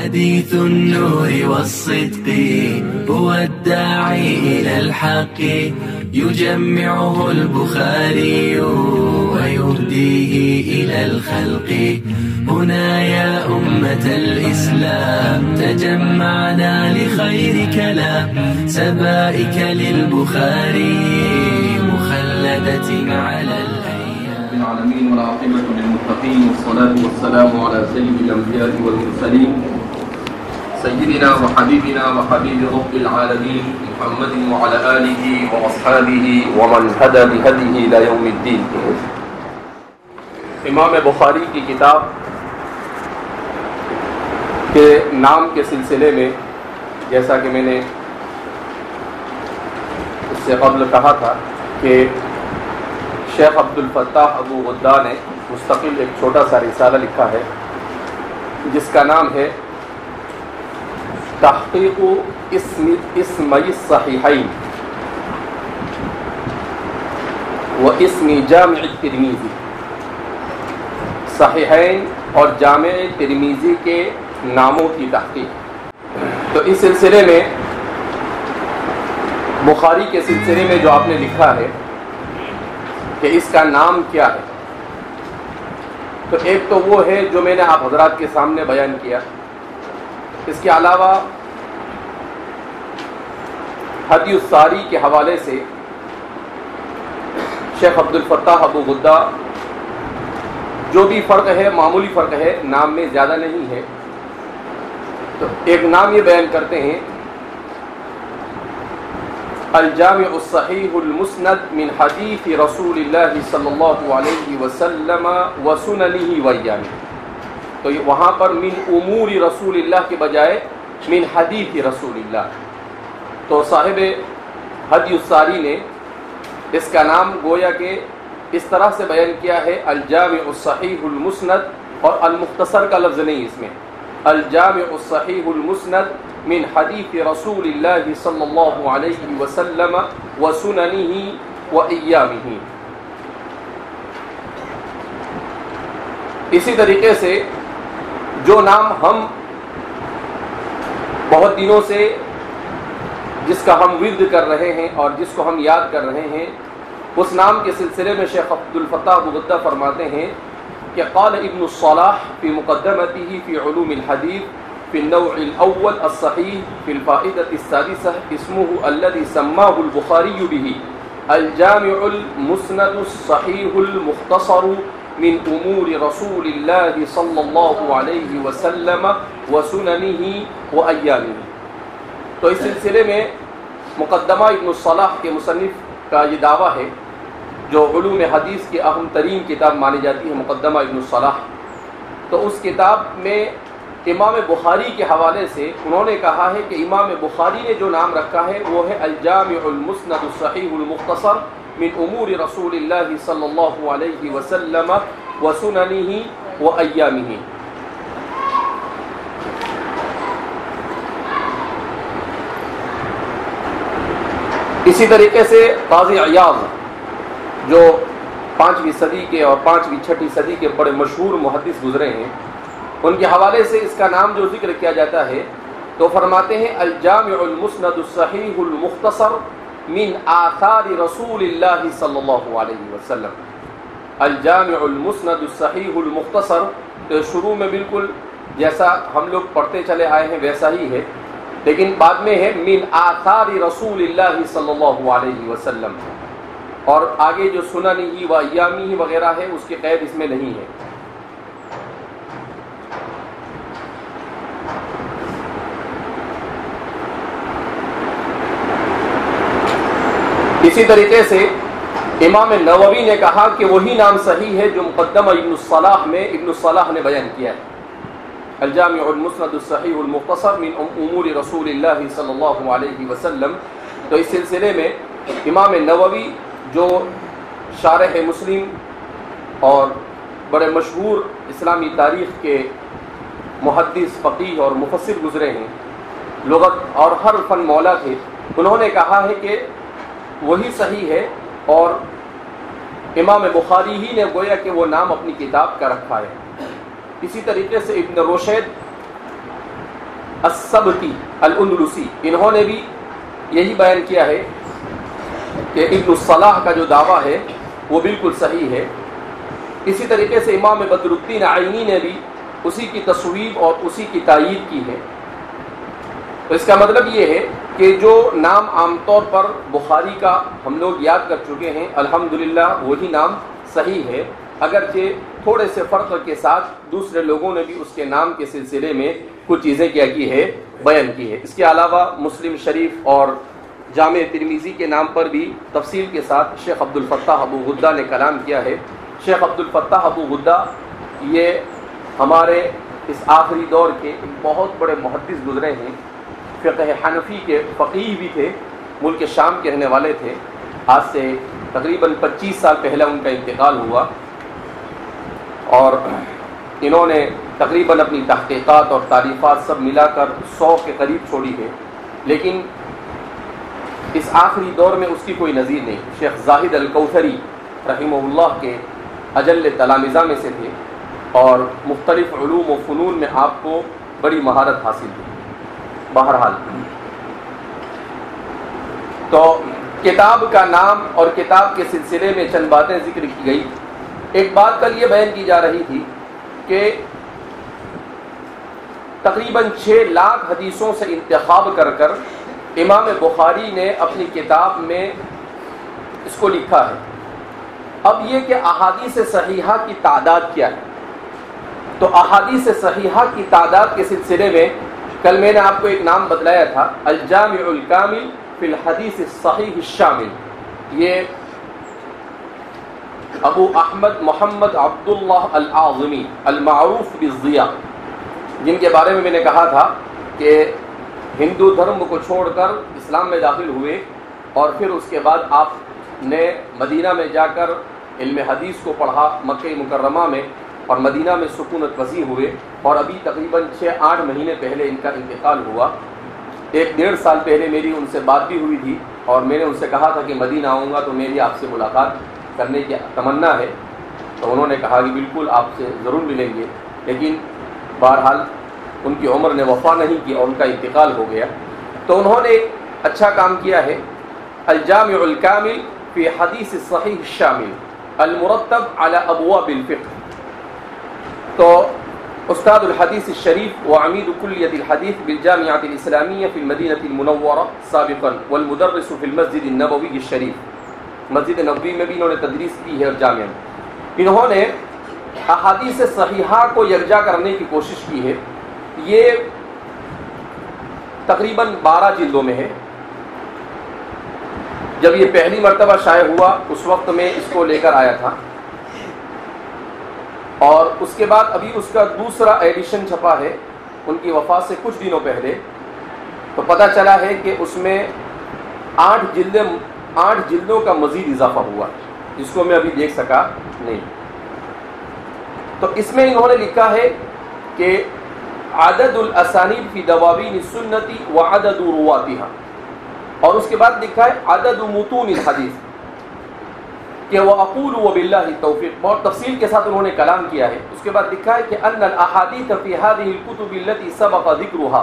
حديث النور والصدق هو الداعي إلى الحق يجمعه البخاري ويهديه إلى الخلق. هنا يا أمة الإسلام تجمعنا لخير كلام سبائك للبخاري مخلدة على الأيام. العالمين والعاقبة للمتقين والصلاة والسلام على سيد الأنبياء والمرسلين سيدنا وحبيبنا وحبيب رب العالمين محمد وعلى آله وأصحابه ومن هدى بهديه إلى يوم الدين. امام بخاری کی کتاب کے نام کے سلسلے میں جیسا کہ میں نے اس سے قبل کہا تھا کہ شیخ عبد الفتاح ابو غدہ نے مستقل ایک چھوٹا سا رسالہ لکھا ہے جس کا نام ہے تحقیق اسمی الصحیحین و اسم جامع ترمذی، صحیحین اور جامع ترمذی کے ناموں کی تحقیق. تو اس سلسلے میں بخاری کے سلسلے میں جو آپ نے لکھا ہے کہ اس کا نام کیا ہے، تو ایک تو وہ ہے جو میں نے آپ حضرات کے سامنے بیان کیا. اس کے علاوہ ہدی الساری کے حوالے سے شیخ عبد الفتاح ابو غدہ جو بھی فرق ہے معمولی فرق ہے، نام میں زیادہ نہیں ہے، تو ایک نام یہ بیان کرتے ہیں الجامع الصحیح المسند من حدیث رسول اللہ صلی اللہ علیہ وسلم وسننہ وایامہ. تو وہاں پر من امور رسول اللہ کے بجائے من حدیث رسول اللہ. تو صاحب ہدی الساری نے اس کا نام گویا کہ اس طرح سے بیان کیا ہے الجامع الصحیح المسند، اور المختصر کا لفظ نہیں اس میں، الجامع الصحیح المسند من حدیث رسول اللہ صلی اللہ علیہ وسلم وسننہ وایامہ. اسی طریقے سے جو نام ہم بہت دنوں سے جس کا ہم ورد کر رہے ہیں اور جس کو ہم یاد کر رہے ہیں، اس نام کے سلسلے میں شیخ عبد الفتاح ابو غدہ فرماتے ہیں کہ قال ابن الصلاح فی مقدمته فی علوم الحدیث فی النوع الاول الصحیح فی الفائدة السادسة اسمه الذي سماه البخاری به الجامع المسند الصحیح المختصر من امور رسول اللہ صلی اللہ علیہ وسلم وسننہ وایامہ. تو اس سلسلے میں مقدمہ ابن الصلاح کے مصنف کا یہ دعویٰ ہے، جو علوم حدیث کی اہم ترین کتاب مانی جاتی ہے مقدمہ ابن الصلاح. تو اس کتاب میں امام بخاری کے حوالے سے انہوں نے کہا ہے کہ امام بخاری نے جو نام رکھا ہے وہ ہے الجامع المسند الصحیح المختصر من امور رسول اللہ صلی اللہ علیہ وسلم وسننہ وایامہ. اسی طریقے سے قاضی عیاض جو 5ویں صدی کے اور 5ویں 6ویں صدی کے بڑے مشہور محدث گزرے ہیں، ان کے حوالے سے اس کا نام جو ذکر کیا جاتا ہے تو فرماتے ہیں الجامع المسند الصحیح المختصر من آثار رسول اللہ صلی اللہ علیہ وسلم. الجامع المسند الصحیح المختصر تو شروع میں بالکل جیسا ہم لوگ پڑھتے چلے آئے ہیں ویسا ہی ہے، لیکن بعد میں ہے من آثار رسول اللہ صلی اللہ علیہ وسلم، اور آگے جو سننہ و ایامہ وغیرہ ہے اس کی قید اس میں نہیں ہے. اسی طریقے سے امام نووی نے کہا کہ وہی نام صحیح ہے جو مقدمہ ابن الصلاح میں ابن الصلاح نے بیان کیا ہے، الجامع المسند الصحیح المختصر من امور رسول اللہ صلی اللہ علیہ وسلم. تو اس سلسلے میں امام نووی جو شارح مسلم اور بڑے مشہور اسلامی تاریخ کے محدث فقیہ اور مفسر گزرے ہیں، لغت اور ہر فن مولا تھے، انہوں نے کہا ہے کہ وہی صحیح ہے، اور امام بخاری ہی نے گویا کہ وہ نام اپنی کتاب کا رکھا ہے. اسی طریقے سے ابن رشد السبتی الاندلسی، انہوں نے بھی یہی بیان کیا ہے کہ ابن الصلاح کا جو دعویٰ ہے وہ بالکل صحیح ہے۔ اسی طریقے سے امام بدر الدین عینی نے بھی اسی کی تصویب اور اسی کی تائید کی ہے۔ تو اس کا مطلب یہ ہے کہ جو نام عام طور پر بخاری کا ہم لوگ یاد کر چکے ہیں الحمدللہ وہی نام صحیح ہے، اگرچہ تھوڑے سے فرق کے ساتھ دوسرے لوگوں نے بھی اس کے نام کے سلسلے میں کچھ چیزیں کیا کی ہے، بیان کی ہے۔ اس کے علاوہ مسلم شریف اور جامع ترمذی کے نام پر بھی تفصیل کے ساتھ شیخ عبد الفتاح ابو غدہ نے کلام کیا ہے۔ شیخ عبد الفتاح ابو غدہ یہ ہمارے اس آخری دور کے ایک بہت بڑے محدث گزرے ہیں، فقہ حنفی کے فقیہ بھی تھے، ملک شام کے رہنے والے تھے۔ آج سے تقریباً 25 سال پہلے ان کا انتقال ہوا، اور انہوں نے تقریباً اپنی تحقیقات اور تعریفات سب ملا کر 100 کے قریب چھوڑی ہے، لیکن اس آخری دور میں اس کی کوئی نظیر نہیں۔ شیخ زاہد الکوثری رحمہ اللہ کے اجل تلامذہ میں سے تھے، اور مختلف علوم و فنون میں آپ کو بڑی مہارت حاصل تھی۔ بہرحال تو کتاب کا نام اور کتاب کے سلسلے میں چند باتیں ذکر کی گئی۔ ایک بات کل یہ بیان کی جا رہی تھی کہ تقریباً 6 لاکھ حدیثوں سے انتخاب کر کر امام بخاری نے اپنی کتاب میں اس کو لکھا ہے۔ اب یہ کہ احادیث صحیحہ کی تعداد کیا ہے، تو احادیث صحیحہ کی تعداد کے سلسلے میں کل میں نے آپ کو ایک نام بتلایا تھا، الجامع الکامل فی الحدیث الصحیح الشامل۔ یہ ابو احمد محمد عبداللہ الاعظمی المعروف بالضیاء، جن کے بارے میں نے کہا تھا کہ ہندو دھرم کو چھوڑ کر اسلام میں داخل ہوئے، اور پھر اس کے بعد آپ نے مدینہ میں جا کر علم حدیث کو پڑھا مکہ مکرمہ میں، اور مدینہ میں سکونت پذیر ہوئے، اور ابھی تقریباً 6-8 مہینے پہلے ان کا انتقال ہوا۔ 1-1.5 سال پہلے میری ان سے بات بھی ہوئی تھی، اور میں نے ان سے کہا تھا کہ مدینہ آؤں گا تو میری آپ سے ملاقات کرنے کی تمنا ہے، تو انہوں نے کہا کہ بالکل آپ سے ضرور ملیں گے، لیکن بہرحال ان کی عمر نے وفا نہیں کی اور ان کا انتقال ہو گیا۔ تو انہوں نے اچھا کام کیا ہے، الجامع الکامل فی حدیث الصحیح الشامل المرتب علی ابواب الفقہ۔ تو استاد الحدیث الشریف وعمید کلیت الحدیث بالجامعۃ الاسلامیہ فی المدینہ المنورہ سابقا والمدرس فی المسجد النبوی الشریف، مسجد نبوی میں بھی انہوں نے تدریس کی ہے اور جامعہ میں۔ انہوں نے احادیث صحیحہ کو یکجا کرنے کی کوشش کی ہے۔ یہ تقریباً 12 جلدوں میں ہے۔ جب یہ پہلی مرتبہ شائع ہوا اس وقت میں اس کو لے کر آیا تھا، اور اس کے بعد ابھی اس کا دوسرا ایڈیشن چھپا ہے ان کی وفات سے کچھ دنوں پہلے، تو پتہ چلا ہے کہ اس میں 8 جلدوں کا مزید اضافہ ہوا، جس کو میں ابھی دیکھ سکا نہیں۔ تو اس میں انہوں نے لکھا ہے کہ عدد الاسانید فی دواوین السنت وعدد رواتها، اور اس کے بعد لکھا ہے عدد متون الحدیث، کہ وَأَقُولُ وَبِاللَّهِ التَّوْفِيقِ، بہت تفصیل کے ساتھ انہوں نے کلام کیا ہے۔ اس کے بعد لکھا ہے کہ أَنَّ الْأَحَادِيثَ فِي هَذِهِ الْكُتُبِ الَّتِي سَبَقَ ذِكْرُهَا،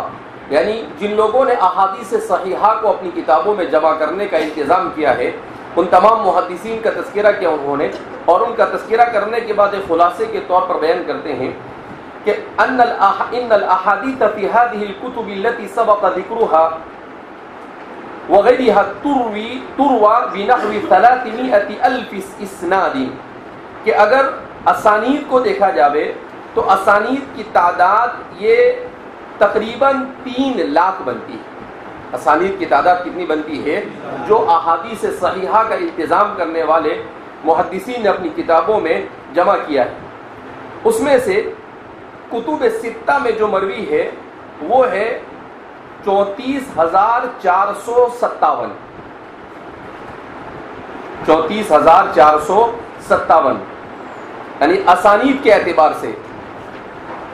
یعنی جن لوگوں نے احادیث صحیحہ کو اپنی کتابوں میں جمع کرنے کا انتظام کیا ہے، ان تمام محدثین کا تذکرہ کیا انہوں نے، اور ان کا تذکرہ کرنے کے بعد ایک خلاصے کے طور پر بیان کرتے ہیں کہ ان الاحادیث فی هذه الكتب التي سبق ذکرها وغیرها تروى بنحو 300,000 اسناد، کہ اگر اسانید کو دیکھا جاوے تو اسانید کی تعداد یہ تقریباً 3 لاکھ بنتی ہے۔ اسانید کی تعداد کتنی بنتی ہے؟ جو احادیث صحیحہ کا التزام کرنے والے محدثین نے اپنی کتابوں میں جمع کیا ہے، اس میں سے کتب 6 میں جو مروی ہے وہ ہے 34,457، 34,457، یعنی اسانید کے اعتبار سے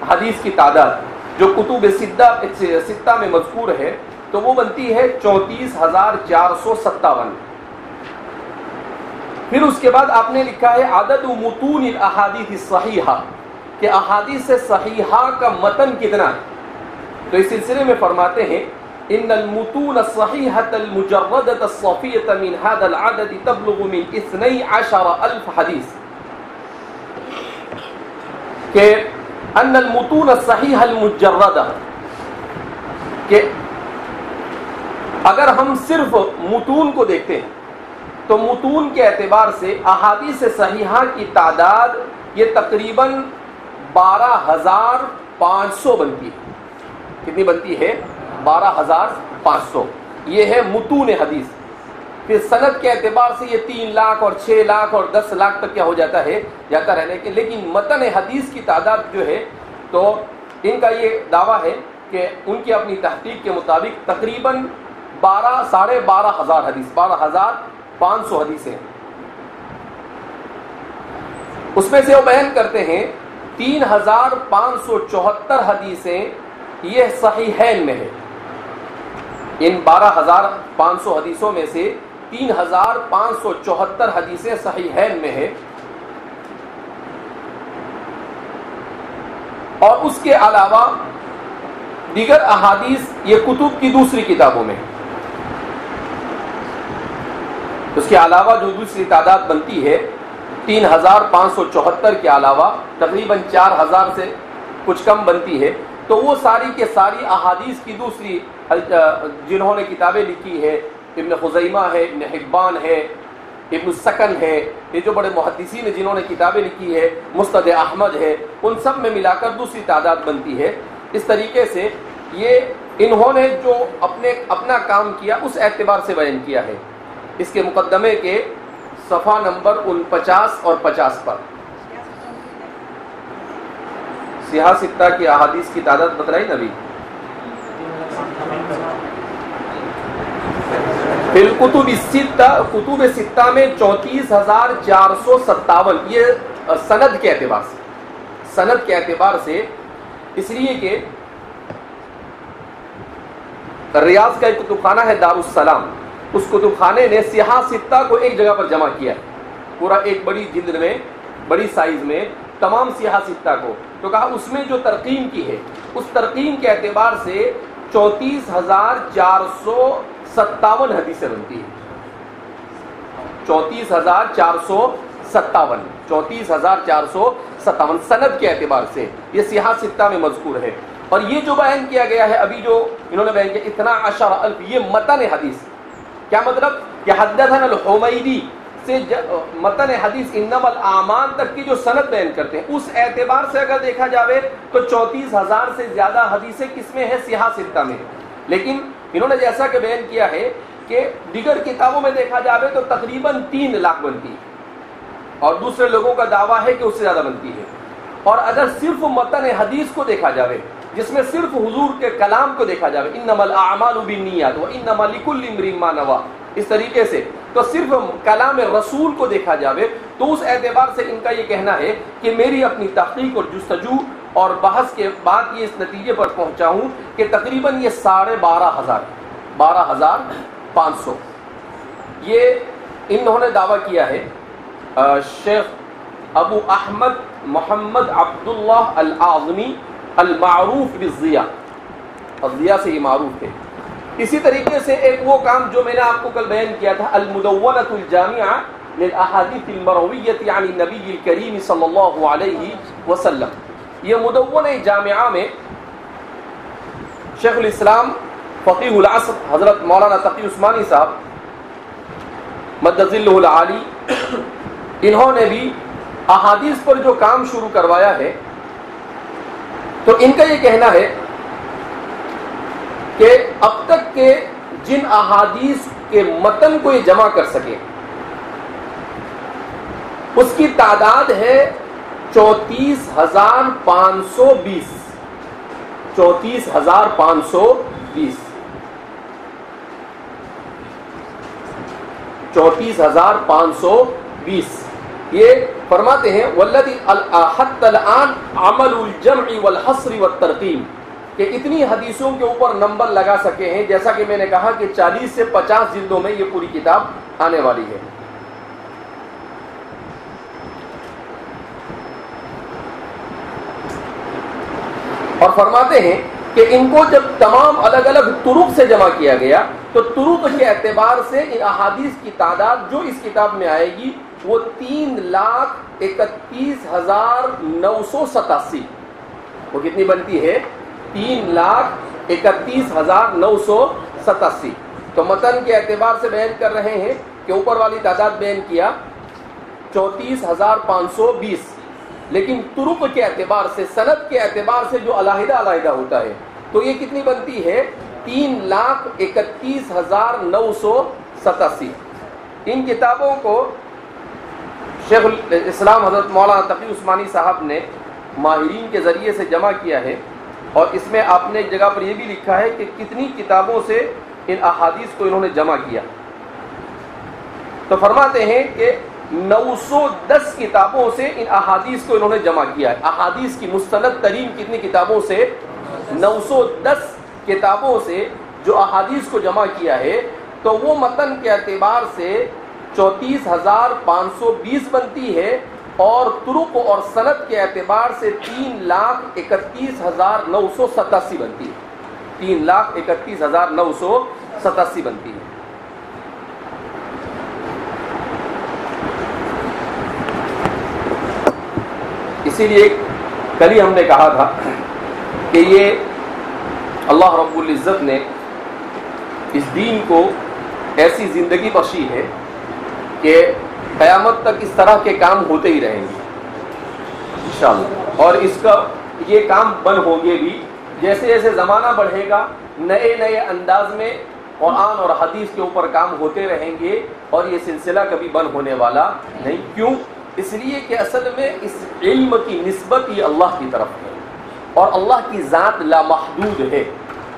حدیث کی تعداد جو کتب 6 میں مذکور ہے تو وہ بنتی ہے 34,457۔ پھر اس کے بعد آپ نے لکھا ہے عدد متون الاحادیث الصحیحہ، کہ احادیث صحیحہ کا متن کتنا ہے، تو اس سلسلے میں فرماتے ہیں ان المتون الصحیحۃ المجردۃ الصافیۃ من هذا العدد تبلغ من 12,000 حدیث، کہ ان المتون الصحیحہ المجردہ، کہ اگر ہم صرف متون کو دیکھتے ہیں تو متون کے اعتبار سے احادیث صحیحہ کی تعداد یہ تقریباً 12,500 بنتی ہے۔ کتنی بنتی ہے؟ 12,500۔ یہ ہے متون حدیث۔ پھر سند کے اعتبار سے یہ 3 لاکھ اور 6 لاکھ اور 10 لاکھ تک کیا ہو جاتا ہے، جاتا رہنے کے، لیکن متن حدیث کی تعداد جو ہے تو ان کا یہ دعویٰ ہے کہ ان کی اپنی تحقیق کے مطابق تقریباً 12,500 حدیث، 12,500 حدیثیں۔ اس میں سے وہ بیان کرتے ہیں 3,574 حدیثیں یہ صحیحین میں ہے۔ ان 12,500 حدیثوں میں سے 3,574 حدیثیں صحیحین میں ہے، اور اس کے علاوہ دیگر احادیث یہ کتب کی دوسری کتابوں میں۔ اس کے علاوہ جو دوسری تعداد بنتی ہے 3,574 کے علاوہ تقریباً 4,000 سے کچھ کم بنتی ہے، تو وہ ساری کے ساری احادیث کی دوسری جنہوں نے کتابیں لکھی ہے، ابن خزیمہ ہے، ابن حبان ہے، ابن السکن ہے، یہ جو بڑے محدثین ہیں جنہوں نے کتابیں لکھی ہے، مستد احمد ہے، ان سب میں ملا کر دوسری تعداد بنتی ہے۔ اس طریقے سے یہ انہوں نے جو اپنا کام کیا اس اعتبار سے بیان کیا ہے۔ اس کے مقدمے کے صفحہ نمبر 49 اور 50 پر سیاہ ستہ کی احادیث کی تعداد بتلائی نبی۔ پھر کتب ستہ میں 34,457، یہ سند کے اعتبار سے، اس لیے کہ ریاض کا ایک کتب خانہ ہے دارالسلام، اس کتب خانے نے سیاہ ستہ کو ایک جگہ پر جمع کیا ہے، پورا ایک بڑی جلد میں، بڑی سائز میں تمام سیاہ ستہ کو، تو کہا اس میں جو ترقیم کی ہے اس ترقیم کے اعتبار سے 34,457 حدیثیں بنتی ہیں۔ 34,457 سند کے اعتبار سے یہ سیاہ ستہ میں مذکور ہے۔ اور یہ جو بیان کیا گیا ہے ابھی جو انہوں نے بیان کیا 12,000، یہ متن حدیث، کیا مطلب کہ حدثنا الحمیدی سے متن حدیث انما الاعمال تک کی جو سند بیان کرتے ہیں اس اعتبار سے اگر دیکھا جاوے تو 34,000 سے زیادہ حدیثیں کس میں ہے؟ سیاہ ستہ میں۔ لیکن انہوں نے جیسا کہ بیان کیا ہے کہ دیگر کتابوں میں دیکھا جاوے تو تقریباً 3 لاکھ بنتی ہے، اور دوسرے لوگوں کا دعویٰ ہے کہ اس سے زیادہ بنتی ہے۔ اور اگر صرف متن حدیث کو دیکھا جاوے، جس میں صرف حضور کے کلام کو دیکھا جاوے، انما الاعمال بالنیات وانما لکل امرئ ما نوى، اس طریقے سے تو صرف کلام رسول کو دیکھا جاوے تو اس اعتبار سے ان کا یہ کہنا ہے کہ میری اپنی تحقیق اور جستجو اور بحث کے بعد یہ اس نتیجے پر پہنچا ہوں کہ تقریباً یہ 12,500 یہ انہوں نے دعویٰ کیا ہے۔ شیخ ابو احمد محمد عبداللہ الاعظمی المعروف بالضیاء، الضیاء سے یہ معروف تھے۔ اسی طریقے سے ایک وہ کام جو میں نے آپ کو کل بیان کیا تھا، المدونۃ الجامعہ للاحادیث المرویۃ عن النبی الکریم صلی اللہ علیہ وسلم، یہ مدونہ جامعہ میں شیخ الاسلام فقیہ العصر حضرت مولانا تقی عثمانی صاحب مد ظلہ العالی، انہوں نے بھی احادیث پر جو کام شروع کروایا ہے، تو ان کا یہ کہنا ہے کہ اب تک کے جن احادیث کے متن کو یہ جمع کر سکے اس کی تعداد ہے 34,520 34,520 34,520 یہ فرماتے ہیں والذی حتی الآن عمل الجمع والحصر والترقیم، کہ اتنی حدیثوں کے اوپر نمبر لگا سکے ہیں، جیسا کہ میں نے کہا کہ 40 سے 50 جلدوں میں یہ پوری کتاب آنے والی ہے۔ اور فرماتے ہیں کہ ان کو جب تمام الگ الگ طرق سے جمع کیا گیا تو طرق کے اعتبار سے ان احادیث کی تعداد جو اس کتاب میں آئے گی وہ 3,31,987. وہ کتنی بنتی ہے؟ 3,31,987. تو متن کے اعتبار سے بیان کر رہے ہیں کہ اوپر والی تعداد بیان کیا 34,520، لیکن طرق کے اعتبار سے، سند کے اعتبار سے جو علیحدہ علیحدہ ہوتا ہے تو یہ کتنی بنتی ہے؟ 3,31,987. ان کتابوں کو شیخ الاسلام حضرت مولانا تقی عثمانی صاحب نے ماہرین کے ذریعے سے جمع کیا ہے، اور اس میں آپ نے ایک جگہ پر یہ بھی لکھا ہے کہ کتنی کتابوں سے ان احادیث کو انہوں نے جمع کیا. تو فرماتے ہیں کہ 910 کتابوں سے ان احادیث کو انہوں نے جمع کیا ہے. احادیث کی مستند ترین کتنی کتابوں سے؟ 910 کتابوں سے جو احادیث کو جمع کیا ہے، تو وہ متن کے اعتبار سے 34,520 بنتی ہے، اور طرق اور سند کے اعتبار سے 3,31,987 بنتی ہے. 3,31,987 بنتی ہے. اسی لیے کل ہی ہم نے کہا تھا کہ یہ اللہ رب العزت نے اس دین کو ایسی زندگی بخشی ہے کہ قیامت تک اس طرح کے کام ہوتے ہی رہیں گے انشاءاللہ، اور اس کا یہ کام بند ہوں گے بھی. جیسے جیسے زمانہ بڑھے گا نئے نئے انداز میں قرآن اور حدیث کے اوپر کام ہوتے رہیں گے، اور یہ سلسلہ کبھی بند ہونے والا نہیں. کیوں؟ اس لیے کہ اصل میں اس علم کی نسبت یہ اللہ کی طرف ہے، اور اللہ کی ذات لامحدود ہے،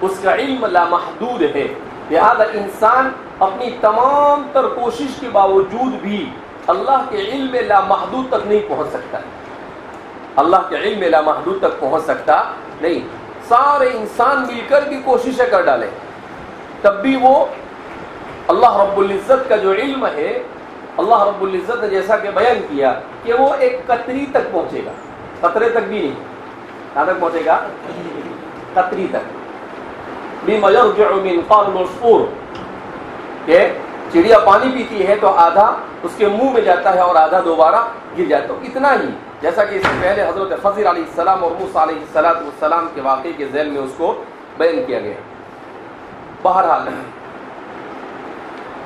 اس کا علم لامحدود ہے. لہذا انسان اپنی تمام تر کوشش کے باوجود بھی اللہ کے علم لامحدود تک نہیں پہنچ سکتا. اللہ کے علم لامحدود تک پہنچ سکتا نہیں. سارے انسان مل کر بھی کوششیں کر ڈالیں تب بھی وہ اللہ رب العزت کا جو علم ہے، اللہ رب العزت نے جیسا کہ بیان کیا کہ وہ ایک قطری تک پہنچے گا، قطرے تک بھی نہیں. کہاں تک پہنچے گا؟ قطری تک. بِمَ يَرْجِعُ مِنْ قَالُ الْعُصْفُورِ، کہ چڑیا پانی پیتی ہے تو آدھا اس کے منہ میں جاتا ہے اور آدھا دوبارہ گر جاتا ہے. اتنا ہی، جیسا کہ اس سے پہلے حضرت خضر علیہ السلام اور موسیٰ علیہ السلام کے واقعے کے ذیل میں اس کو بیان کیا گیا. بہرحال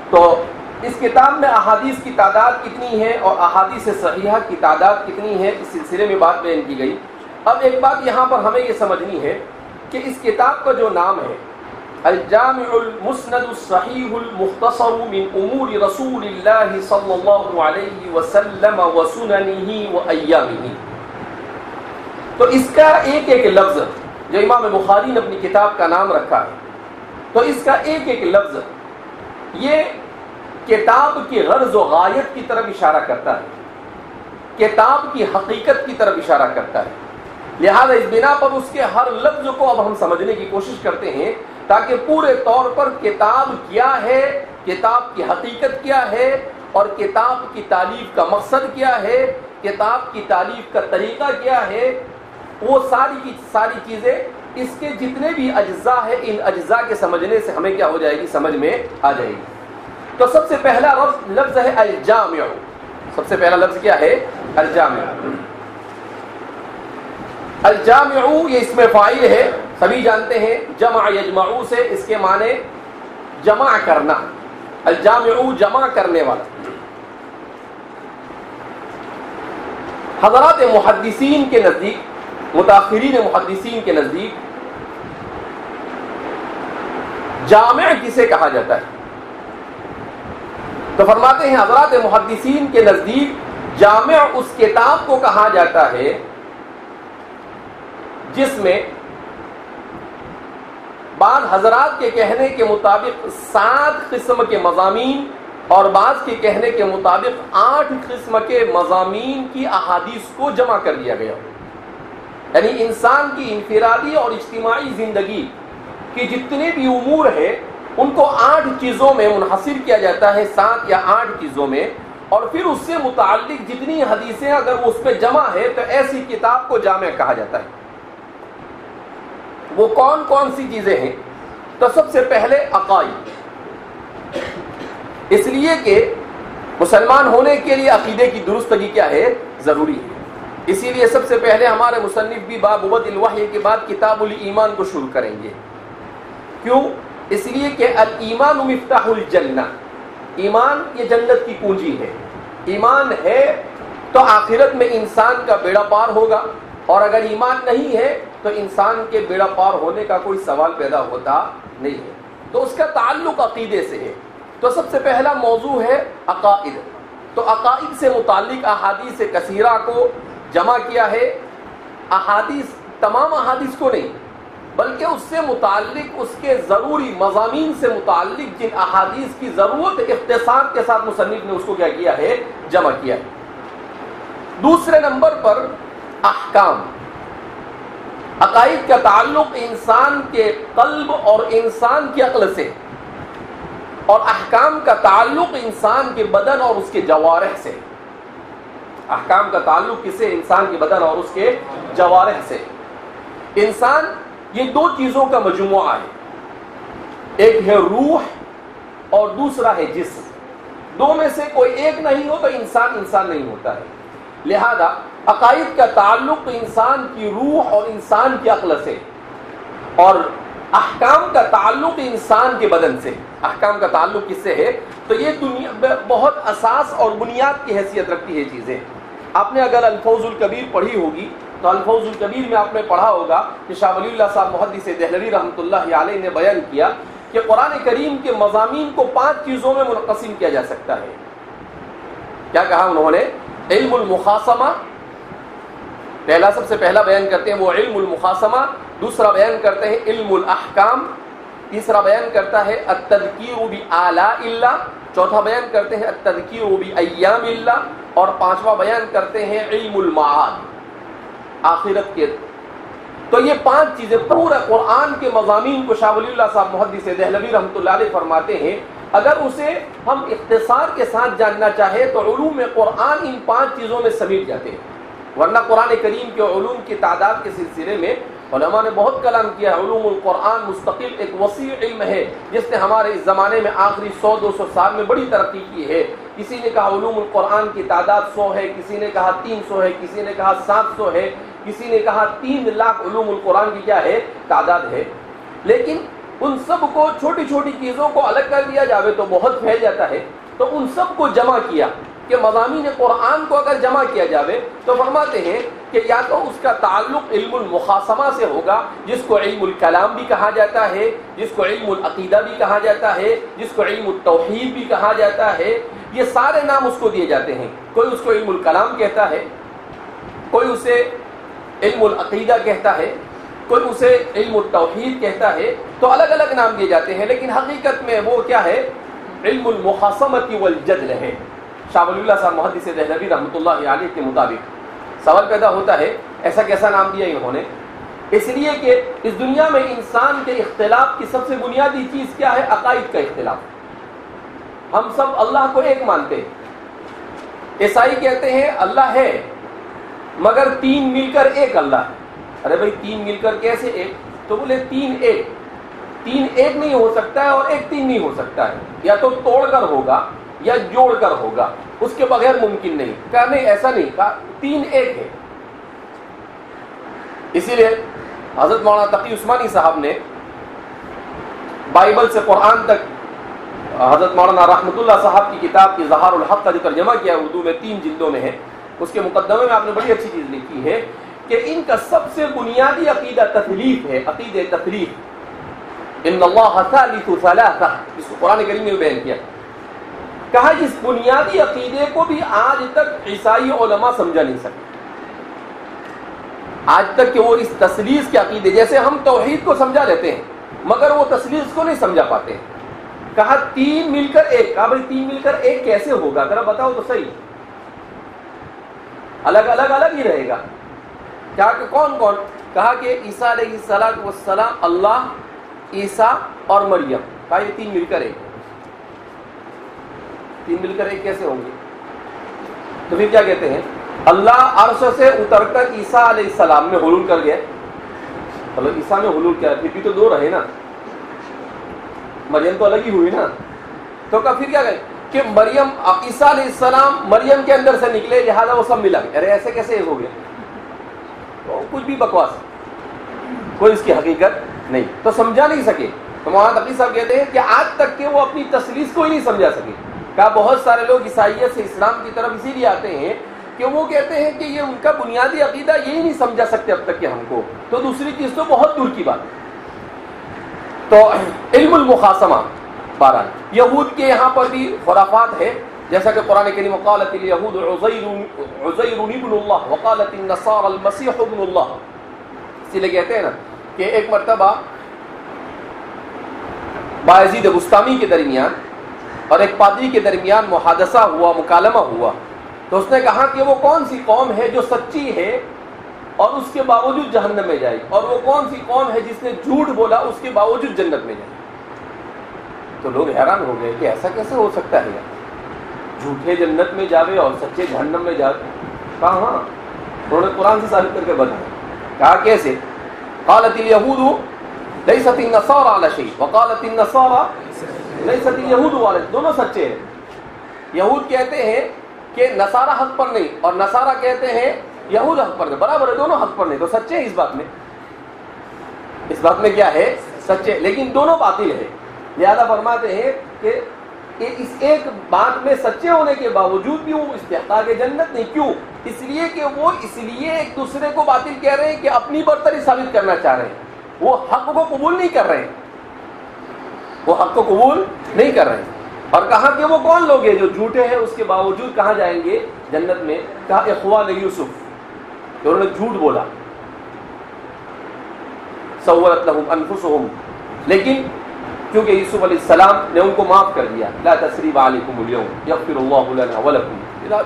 تو اس کتاب میں احادیث کی تعداد کتنی ہے اور احادیث صحیحہ کی تعداد کتنی ہے، اس سلسلے میں بات بیان کی گئی. اب ایک بات یہاں پر ہمیں یہ سمجھنی ہے کہ اس کتاب کا جو نام ہے الجامع المسند الصحیح المختصر من امور رسول اللہ صلی اللہ علیہ وسلم وسننہ وایامہ، تو اس کا ایک ایک لفظ جو امام بخاری نے اپنی کتاب کا نام رکھا ہے، تو اس کا ایک ایک لفظ یہ کتاب کی غرض و غایت کی طرف اشارہ کرتا ہے، کتاب کی حقیقت کی طرف اشارہ کرتا ہے. لہذا اس بنا پر اس کے ہر لفظ کو اب ہم سمجھنے کی کوشش کرتے ہیں تاکہ پورے طور پر کتاب کیا ہے، کتاب کی حقیقت کیا ہے، اور کتاب کی تالیف کا مقصد کیا ہے، کتاب کی تالیف کا طریقہ کیا ہے، وہ ساری کی ساری چیزیں اس کے جتنے بھی اجزاء ہیں، ان اجزاء کے سمجھنے سے ہمیں کیا ہو جائے گی؟ سمجھ میں آ جائے گی. تو سب سے پہلا لفظ ہے الجامع. سب سے پہلا لفظ کیا ہے؟ الجامع. الجامع یہ اسم فاعل ہے، سبھی جانتے ہیں. جمع یجمع سے اس کے معنی جمع کرنا. الجامع جمع کرنے والا. حضرات محدثین کے نزدیک، متاخرین محدثین کے نزدیک جامع کسے کہا جاتا ہے؟ تو فرماتے ہیں حضرات محدثین کے نزدیک جامع اس کتاب کو کہا جاتا ہے جس میں بعض حضرات کے کہنے کے مطابق 7 قسم کے مضامین اور بعض کے کہنے کے مطابق 8 قسم کے مضامین کی احادیث کو جمع کر دیا گیا. یعنی انسان کی انفرادی اور اجتماعی زندگی کی جتنے بھی امور ہیں ان کو 8 چیزوں میں منحصر کیا جاتا ہے، 7 یا 8 چیزوں میں، اور پھر اس سے متعلق جتنی حدیثیں اگر وہ اس پہ جمع ہے تو ایسی کتاب کو جامع کہا جاتا ہے. وہ کون کون سی چیزیں ہیں؟ تو سب سے پہلے عقائد، اس لیے کہ مسلمان ہونے کے لیے عقیدے کی درستگی کیا ہے؟ ضروری ہے۔ اسی لیے سب سے پہلے ہمارے مصنف بھی باب بدء الوحی کے بعد کتاب الایمان کو شروع کریں گے۔ کیوں؟ اس لیے کہ الایمان مفتاح الجنہ، ایمان یہ جنت کی کنجی ہے۔ ایمان ہے تو آخرت میں انسان کا بیڑا پار ہوگا، اور اگر ایمان نہیں ہے تو انسان کے بیڑا پار ہونے کا کوئی سوال پیدا ہوتا نہیں ہے۔ تو اس کا تعلق عقیدے سے ہے۔ تو سب سے پہلا موضوع ہے عقائد۔ تو عقائد سے متعلق احادیث کثیرہ کو جمع کیا ہے۔ احادیث، تمام احادیث کو نہیں، بلکہ اس سے متعلق اس کے ضروری مضامین سے متعلق جن احادیث کی ضرورت اختصار کے ساتھ مصنف نے اس کو کیا کیا ہے؟ جمع کیا ہے۔ دوسرے نمبر پر احکام۔ عقائد کا تعلق انسان کے قلب اور انسان کی عقل سے، اور احکام کا تعلق انسان کے بدن اور اس کے جوارح سے۔ احکام کا تعلق کس سے؟ انسان کے بدن اور اس کے جوارح سے۔ انسان یہ دو چیزوں کا مجموعہ ہے، ایک ہے روح اور دوسرا ہے جسم۔ دو میں سے کوئی ایک نہیں ہو تو انسان نہیں ہوتا ہے۔ لہذا عقائد کا تعلق انسان کی روح اور انسان کی عقل سے، اور احکام کا تعلق انسان کے بدن سے۔ احکام کا تعلق کس سے ہے؟ تو یہ دنیا میں بہت اساس اور بنیاد کی حیثیت رکھتی ہے چیزیں۔ آپ نے اگر الفوز الکبیر پڑھی ہوگی تو الفوز الکبیر میں آپ نے پڑھا ہوگا کہ شاہ ولی اللہ صاحب محدث دہلوی رحمۃ اللہ علیہ نے بیان کیا کہ قرآن کریم کے مضامین کو 5 چیزوں میں منقسم کیا جا سکتا ہے۔ کیا کہا انہوں نے؟ علم المخاصمہ، پہلا سب سے پہلا بیان کرتے ہیں وہ علم المخاصمہ، دوسرا بیان کرتے ہیں علم الاحکام، تیسرا بیان کرتا ہے التذکیر بآلاء اللہ، چوتھا بیان کرتے ہیں التذکیر بایام اللہ، اور پانچواں بیان کرتے ہیں علم المعاد، آخرت کے۔ تو یہ 5 چیزیں پورے قرآن کے مضامین کو شاہ ولی اللہ صاحب محدث دہلوی رحمۃ اللہ علیہ فرماتے ہیں اگر اسے ہم اختصار کے ساتھ جاننا چاہے تو علوم قرآن ان 5 چیزوں میں سمیٹ جاتے ہیں، ورنہ قرآن کریم کے علوم کی تعداد کے سلسلے میں علماء نے بہت کلام کیا ہے۔ علوم القرآن مستقل ایک وسیع علم ہے جس نے ہمارے اس زمانے میں آخری 100-200 سال میں بڑی ترقی کی ہے۔ کسی نے کہا علوم القرآن کی تعداد 100 ہے، کسی نے کہا 300 ہے، کسی نے کہا 700 ہے، کسی نے کہا 3 لاکھ علوم القرآن کی کیا ہے؟ تعداد ہے۔ لیکن ان سب کو چھوٹی چھوٹی چیزوں کو الگ کر دیا جاوے تو بہت پھیل جاتا ہے، تو ان سب کو جمع کیا کہ مضامین قرآن کو اگر جمع کیا جاوے تو فرماتے ہیں کہ یا تو اس کا تعلق علم المخاصمہ سے ہوگا، جس کو علم الکلام بھی کہا جاتا ہے، جس کو علم العقیدہ بھی کہا جاتا ہے، جس کو علم التوحید بھی کہا جاتا ہے۔ یہ سارے نام اس کو دیے جاتے ہیں، کوئی اس کو علم الکلام کہتا ہے، کوئی اسے علم العقیدہ کہتا ہے، کوئی اسے علم التوحید کہتا ہے، تو الگ الگ نام دیے جاتے ہیں، لیکن حقیقت میں وہ کیا ہے؟ علم المخاصمۃ والجدل ہے۔ شاہ ولی اللہ صاحب محدث دہلوی رحمۃ اللہ علیہ کے مطابق سوال پیدا ہوتا ہے ایسا کیسا نام دیا انہوں نے؟ اس لیے کہ اس دنیا میں انسان کے اختلاف کی سب سے بنیادی چیز کیا ہے؟ عقائد کا اختلاف۔ ہم سب اللہ کو ایک مانتے ہیں۔ عیسائی کہتے ہیں اللہ ہے مگر 3 مل کر ایک اللہ ہے۔ ارے بھائی 3 مل کر کیسے ایک؟ تو بولے 3 ایک نہیں ہو سکتا ہے، اور 1 3 نہیں ہو سکتا ہے، یا تو توڑ کر ہوگا یا جوڑ کر ہوگا، اس کے بغیر ممکن نہیں۔ کہا نہیں ایسا نہیں، کہا 3 ایک ہے۔ اسی لیے حضرت مولانا تقی عثمانی صاحب نے بائبل سے قرآن تک حضرت مولانا رحمت اللہ صاحب کی کتاب کی ظہار الحق کا جو ترجمہ کیا ہے اردو میں 3 جلدوں میں ہے، اس کے مقدمے میں آپ نے بڑی اچھی چیز لکھی ہے کہ ان کا سب سے بنیادی عقیدہ تثلیث ہے، عقیدہ تثلیث، ان اللہ ثالث ثلاثہ، جس کو قرآن کریم میں بیان کیا۔ کہا اس بنیادی عقیدے کو بھی آج تک عیسائی علماء سمجھا نہیں سکے، آج تک کہ وہ اس تثلیث کے عقیدے، جیسے ہم توحید کو سمجھا لیتے ہیں مگر وہ تثلیث کو نہیں سمجھا پاتے ہیں۔ کہا 3 مل کر ایک، کہا بھائی 3 مل کر ایک کیسے ہوگا؟ ذرا بتاؤ تو صحیح، الگ ہی رہے گا۔ کہا کہ کون کون؟ کہا کہ عیسیٰ علیہ السلام، اللہ، عیسیٰ اور مریم۔ کہا یہ 3 مل کر ایک، 3 مل کر ایک کیسے ہوں گے؟ تو پھر کیا کہتے ہیں؟ اللہ عرش سے اتر کر عیسیٰ علیہ السلام میں حلول کر گیا، حضرت عیسیٰ میں حلول کیا ہے؟ پھر بھی تو دو رہے نا، مریم تو الگ ہی ہوئی نا. تو پھر کیا کہیں کہ مریم عیسیٰ علیہ السلام مریم کے اندر سے نکلے لہذا وہ سب ملا. ارے ایسے کیسے ہو گیا؟ تو کچھ بھی بکواس، کوئی اس کی حقیقت نہیں. تو سمجھا نہیں سکے. تو مولانا تقی صاحب کہتے ہیں کہ آج تک کہ وہ اپنی تثلیث کو ہی نہیں سمجھا سکے. کہا بہت سارے لوگ عیسائیت سے اسلام کی طرف اسی لیے آتے ہیں کہ وہ کہتے ہیں کہ یہ ان کا بنیادی عقیدہ یہی نہیں سمجھا سکتے اب تک کہ ہم کو، تو دوسری چیز تو بہت دور کی بات ہے. تو علم المخاصمہ، بہرحال یہود کے یہاں پر بھی خرافات ہے، جیسا کہ قرآن کریم وقالت الیہود عزیر ابن اللہ وقالت النصارى المسیح ابن اللہ. اسی لیے کہتے ہیں نا کہ ایک مرتبہ بایزید بستامی کے درمیان اور ایک پادری کے درمیان محادثہ ہوا، مکالمہ ہوا. تو اس نے کہا کہ وہ کون سی قوم ہے جو سچی ہے اور اس کے باوجود جہنم میں جائے، اور وہ کون سی قوم ہے جس نے جھوٹ بولا اس کے باوجود جنت میں جائے. تو لوگ حیران ہو گئے کہ ایسا کیسے ہو سکتا ہے، جھوٹے جنت میں جاوے اور سچے جہنم میں جاوے. کہا ہاں، انہوں نے قرآن سے ثابت کر کے بتایا. کہا کیسے؟ قالت الیہود لیست النصارى علی شیء وقالت النصارى لیست الیہود علی شیء. دونوں سچے ہیں. یہود کہتے ہیں کہ نصارہ حق پر نہیں، اور نصارہ کہتے ہیں یہود حق پر نہیں. برابر ہے، دونوں حق پر نہیں. تو سچے ہیں اس بات میں، اس بات میں کیا ہے؟ سچے، لیکن دونوں باطل ہے. لہذا فرماتے ہیں کہ اس ایک بات میں سچے ہونے کے باوجود بھی وہ استحقاق جنت نہیں. کیوں؟ اس لیے کہ وہ اس لیے ایک دوسرے کو باطل کہہ رہے ہیں کہ اپنی برتری ثابت کرنا چاہ رہے ہیں. وہ حق کو قبول نہیں کر رہے ہیں، وہ حق کو قبول نہیں کر رہے ہیں. اور کہا کہ وہ کون لوگ ہیں جو جھوٹے ہیں اس کے باوجود کہاں جائیں گے؟ جنت میں. کہا اخوان یوسف، کہ انہوں نے جھوٹ بولا. سولت لهم انفسهم، لیکن کیونکہ یوسف علیہ السلام نے ان کو معاف کر دیا. لا تثریب علیکم اليوم یغفر اللہ لنا ولکم،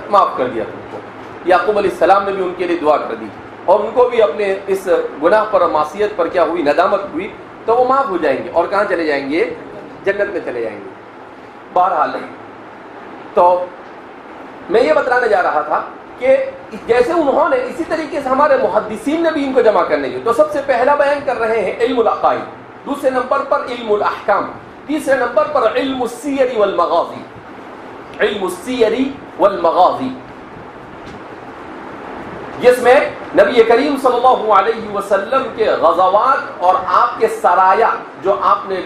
معاف کر دیا تم کو. یعقوب علیہ السلام نے بھی ان کے لیے دعا کر دی، اور ان کو بھی اپنے اس گناہ پر اور معصیت پر کیا ہوئی؟ ندامت ہوئی. تو وہ معاف ہو جائیں گے اور کہاں چلے جائیں گے؟ جنت میں چلے جائیں گے. بہرحال تو میں یہ بتلانے جا رہا تھا کہ جیسے انہوں نے اسی طریقے سے ہمارے محدثین نے بھی ان کو جمع کرنے کی. تو سب سے پہلا بیان کر رہے ہیں علم العقائد، دوسرے نمبر پر علم الاحکام، تیسرے نمبر پر علم السیر والمغازی. علم السیر والمغازی، جس میں نبی کریم صلی اللہ علیہ وسلم کے غزوات اور آپ کے سرایا، جو آپ نے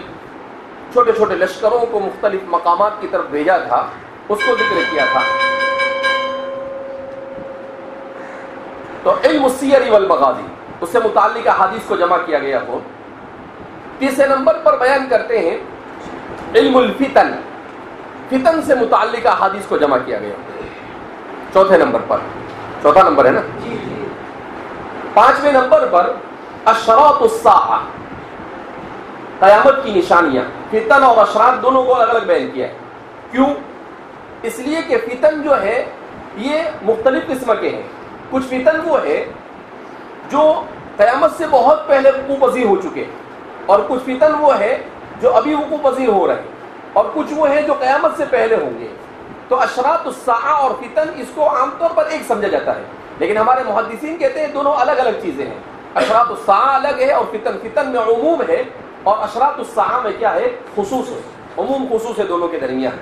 چھوٹے چھوٹے لشکروں کو مختلف مقامات کی طرف بھیجا تھا، اس کو ذکر کیا تھا. تو علم السیر والمغازی، اس سے متعلق احادیث کو جمع کیا گیا ہو. تیسرے نمبر پر بیان کرتے ہیں علم الفتن، فتن سے متعلق احادیث کو جمع کیا گیا. چوتھے نمبر پر، چوتھا نمبر ہے نا. پانچویں نمبر پر اشراط الساعہ، قیامت کی نشانیاں. فتن اور اشراط دونوں کو الگ الگ بیان کیا ہے. کیوں؟ اس لیے کہ فتن جو ہے یہ مختلف قسم کے ہیں. کچھ فتن وہ ہے جو قیامت سے بہت پہلے وقوع پذیر ہو چکے، اور کچھ فتن وہ ہے جو ابھی وقوع پذیر ہو رہے ہیں، اور کچھ وہ ہیں جو قیامت سے پہلے ہوں گے. تو اشراط الساعہ اور فتن اس کو عام طور پر ایک سمجھا جاتا ہے، لیکن ہمارے محدثین کہتے ہیں دونوں الگ الگ چیزیں ہیں. اشراط الساعہ الگ ہے، اور فتن میں عموم ہے، اور اشراط الساعہ میں کیا ہے؟ خصوص ہے. عموم خصوص ہے دونوں کے درمیان.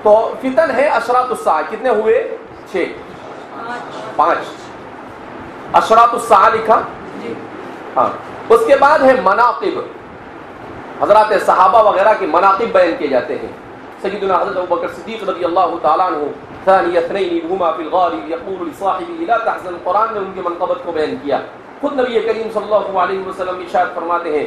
تو فتن ہے اشراط الساعہ. کتنے ہوئے؟ 6، 5. اشراط الساعہ لکھا. ہاں. اس کے بعد ہے مناقب، حضرات صحابہ وغیرہ کے مناقب بیان کیے جاتے ہیں. سیدنا حضرت ابوبکر صدیق رضی اللہ تعالیٰ عنہ ثانی اثنین ہما فی الغار یقول لصاحبہ لا تحزن، قرآن نے ان کے منقبت کو بیان کیا. خود نبی کریم صلی اللہ علیہ وسلم ارشاد فرماتے ہیں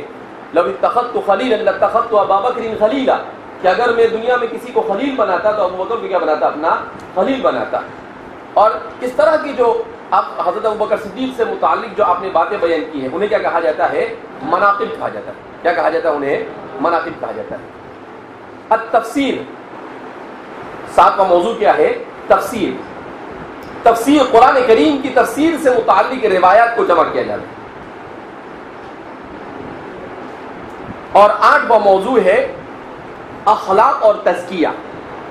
لو اتخذت خلیلا لاتخذت ابا بکر خلیلا، کہ اگر میں دنیا میں کسی کو خلیل بناتا تو ابو بکر کو کیا بناتا؟ اپنا خلیل بناتا. اور اس طرح کی جو آپ حضرت ابوبکر صدیق سے متعلق جو آپ نے باتیں بیان کی ہیں، انہیں کیا کہا جاتا ہے؟ مناقب کہا جاتا ہے. کیا کہا جاتا ہے؟ انہیں مناقب کہا جاتا ہے. التفسیر، ساتواں موضوع کیا ہے؟ تفسیر. تفسیر، قرآن کریم کی تفسیر سے متعلق روایات کو جمع کیا جاتا ہے. اور 8واں موضوع ہے اخلاق اور تزکیہ.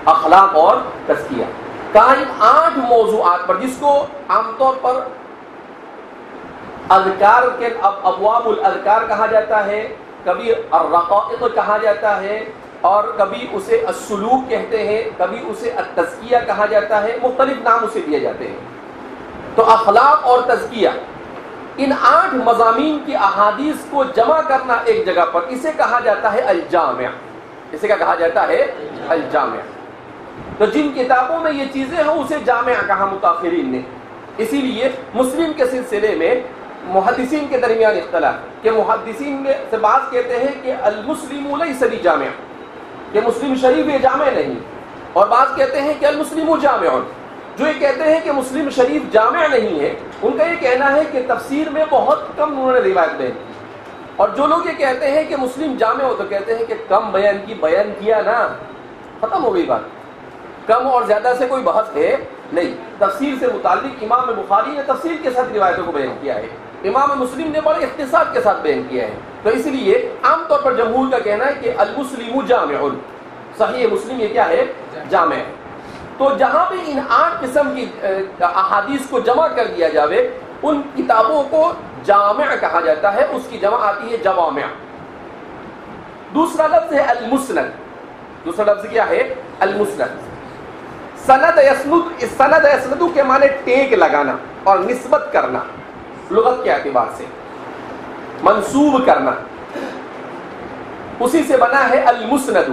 اخلاق اور تزکیہ کا ان 8 موضوعات پر، جس کو عام طور پر اذکار کے ابواب الاذکار کہا جاتا ہے، کبھی الرقائق کہا جاتا ہے، اور کبھی اسے السلوک کہتے ہیں، کبھی اسے التزکیہ کہا جاتا ہے، مختلف نام اسے دیے جاتے ہیں۔ تو اخلاق اور تزکیہ، ان 8 مضامین کی احادیث کو جمع کرنا ایک جگہ پر، اسے کہا جاتا ہے الجامع۔ اسے کیا کہا جاتا ہے؟ الجامع۔ تو جن کتابوں میں یہ چیزیں ہیں اسے جامع کہا متاخرین نے۔ اسی لیے مسلم کے سلسلے میں محدثین کے درمیان اختلاف ہے کہ محدثین میں سے بعض کہتے ہیں کہ المسلم لیس بجامع، کہ مسلم شریف یہ جامع نہیں، اور بعض کہتے ہیں کہ المسلم جامع۔ جو یہ کہتے ہیں کہ مسلم شریف جامع نہیں ہے، ان کا یہ کہنا ہے کہ تفسیر میں بہت کم انہوں نے روایت بیان کی، اور جو لوگ یہ کہتے ہیں کہ مسلم جامع ہو تو کہتے ہیں کہ کم بیان کیا نا، ختم ہو گئی بات، کم اور زیادہ سے کوئی بحث ہے نہیں۔ تفسیر سے متعلق امام بخاری نے تفسیر کے ساتھ روایتوں کو بیان کیا ہے، امام مسلم نے بڑے اختصار کے ساتھ بیان کیا ہے۔ تو اس لیے عام طور پر جمہور کا کہنا ہے کہ المسلم جامع، صحیح مسلم یہ کیا ہے؟ جامع ہے۔ تو جہاں بھی ان 8 قسم کی احادیث کو جمع کر دیا جاوے، ان کتابوں کو جامع کہا جاتا ہے، اس کی جمع آتی ہے جوامع۔ دوسرا لفظ ہے المسند۔ دوسرا لفظ کیا ہے؟ المسند۔ سند یسند، سند یسند کے معنی ٹیک لگانا اور نسبت کرنا، لغت کے اعتبار سے منسوب کرنا، اسی سے بنا ہے المسند،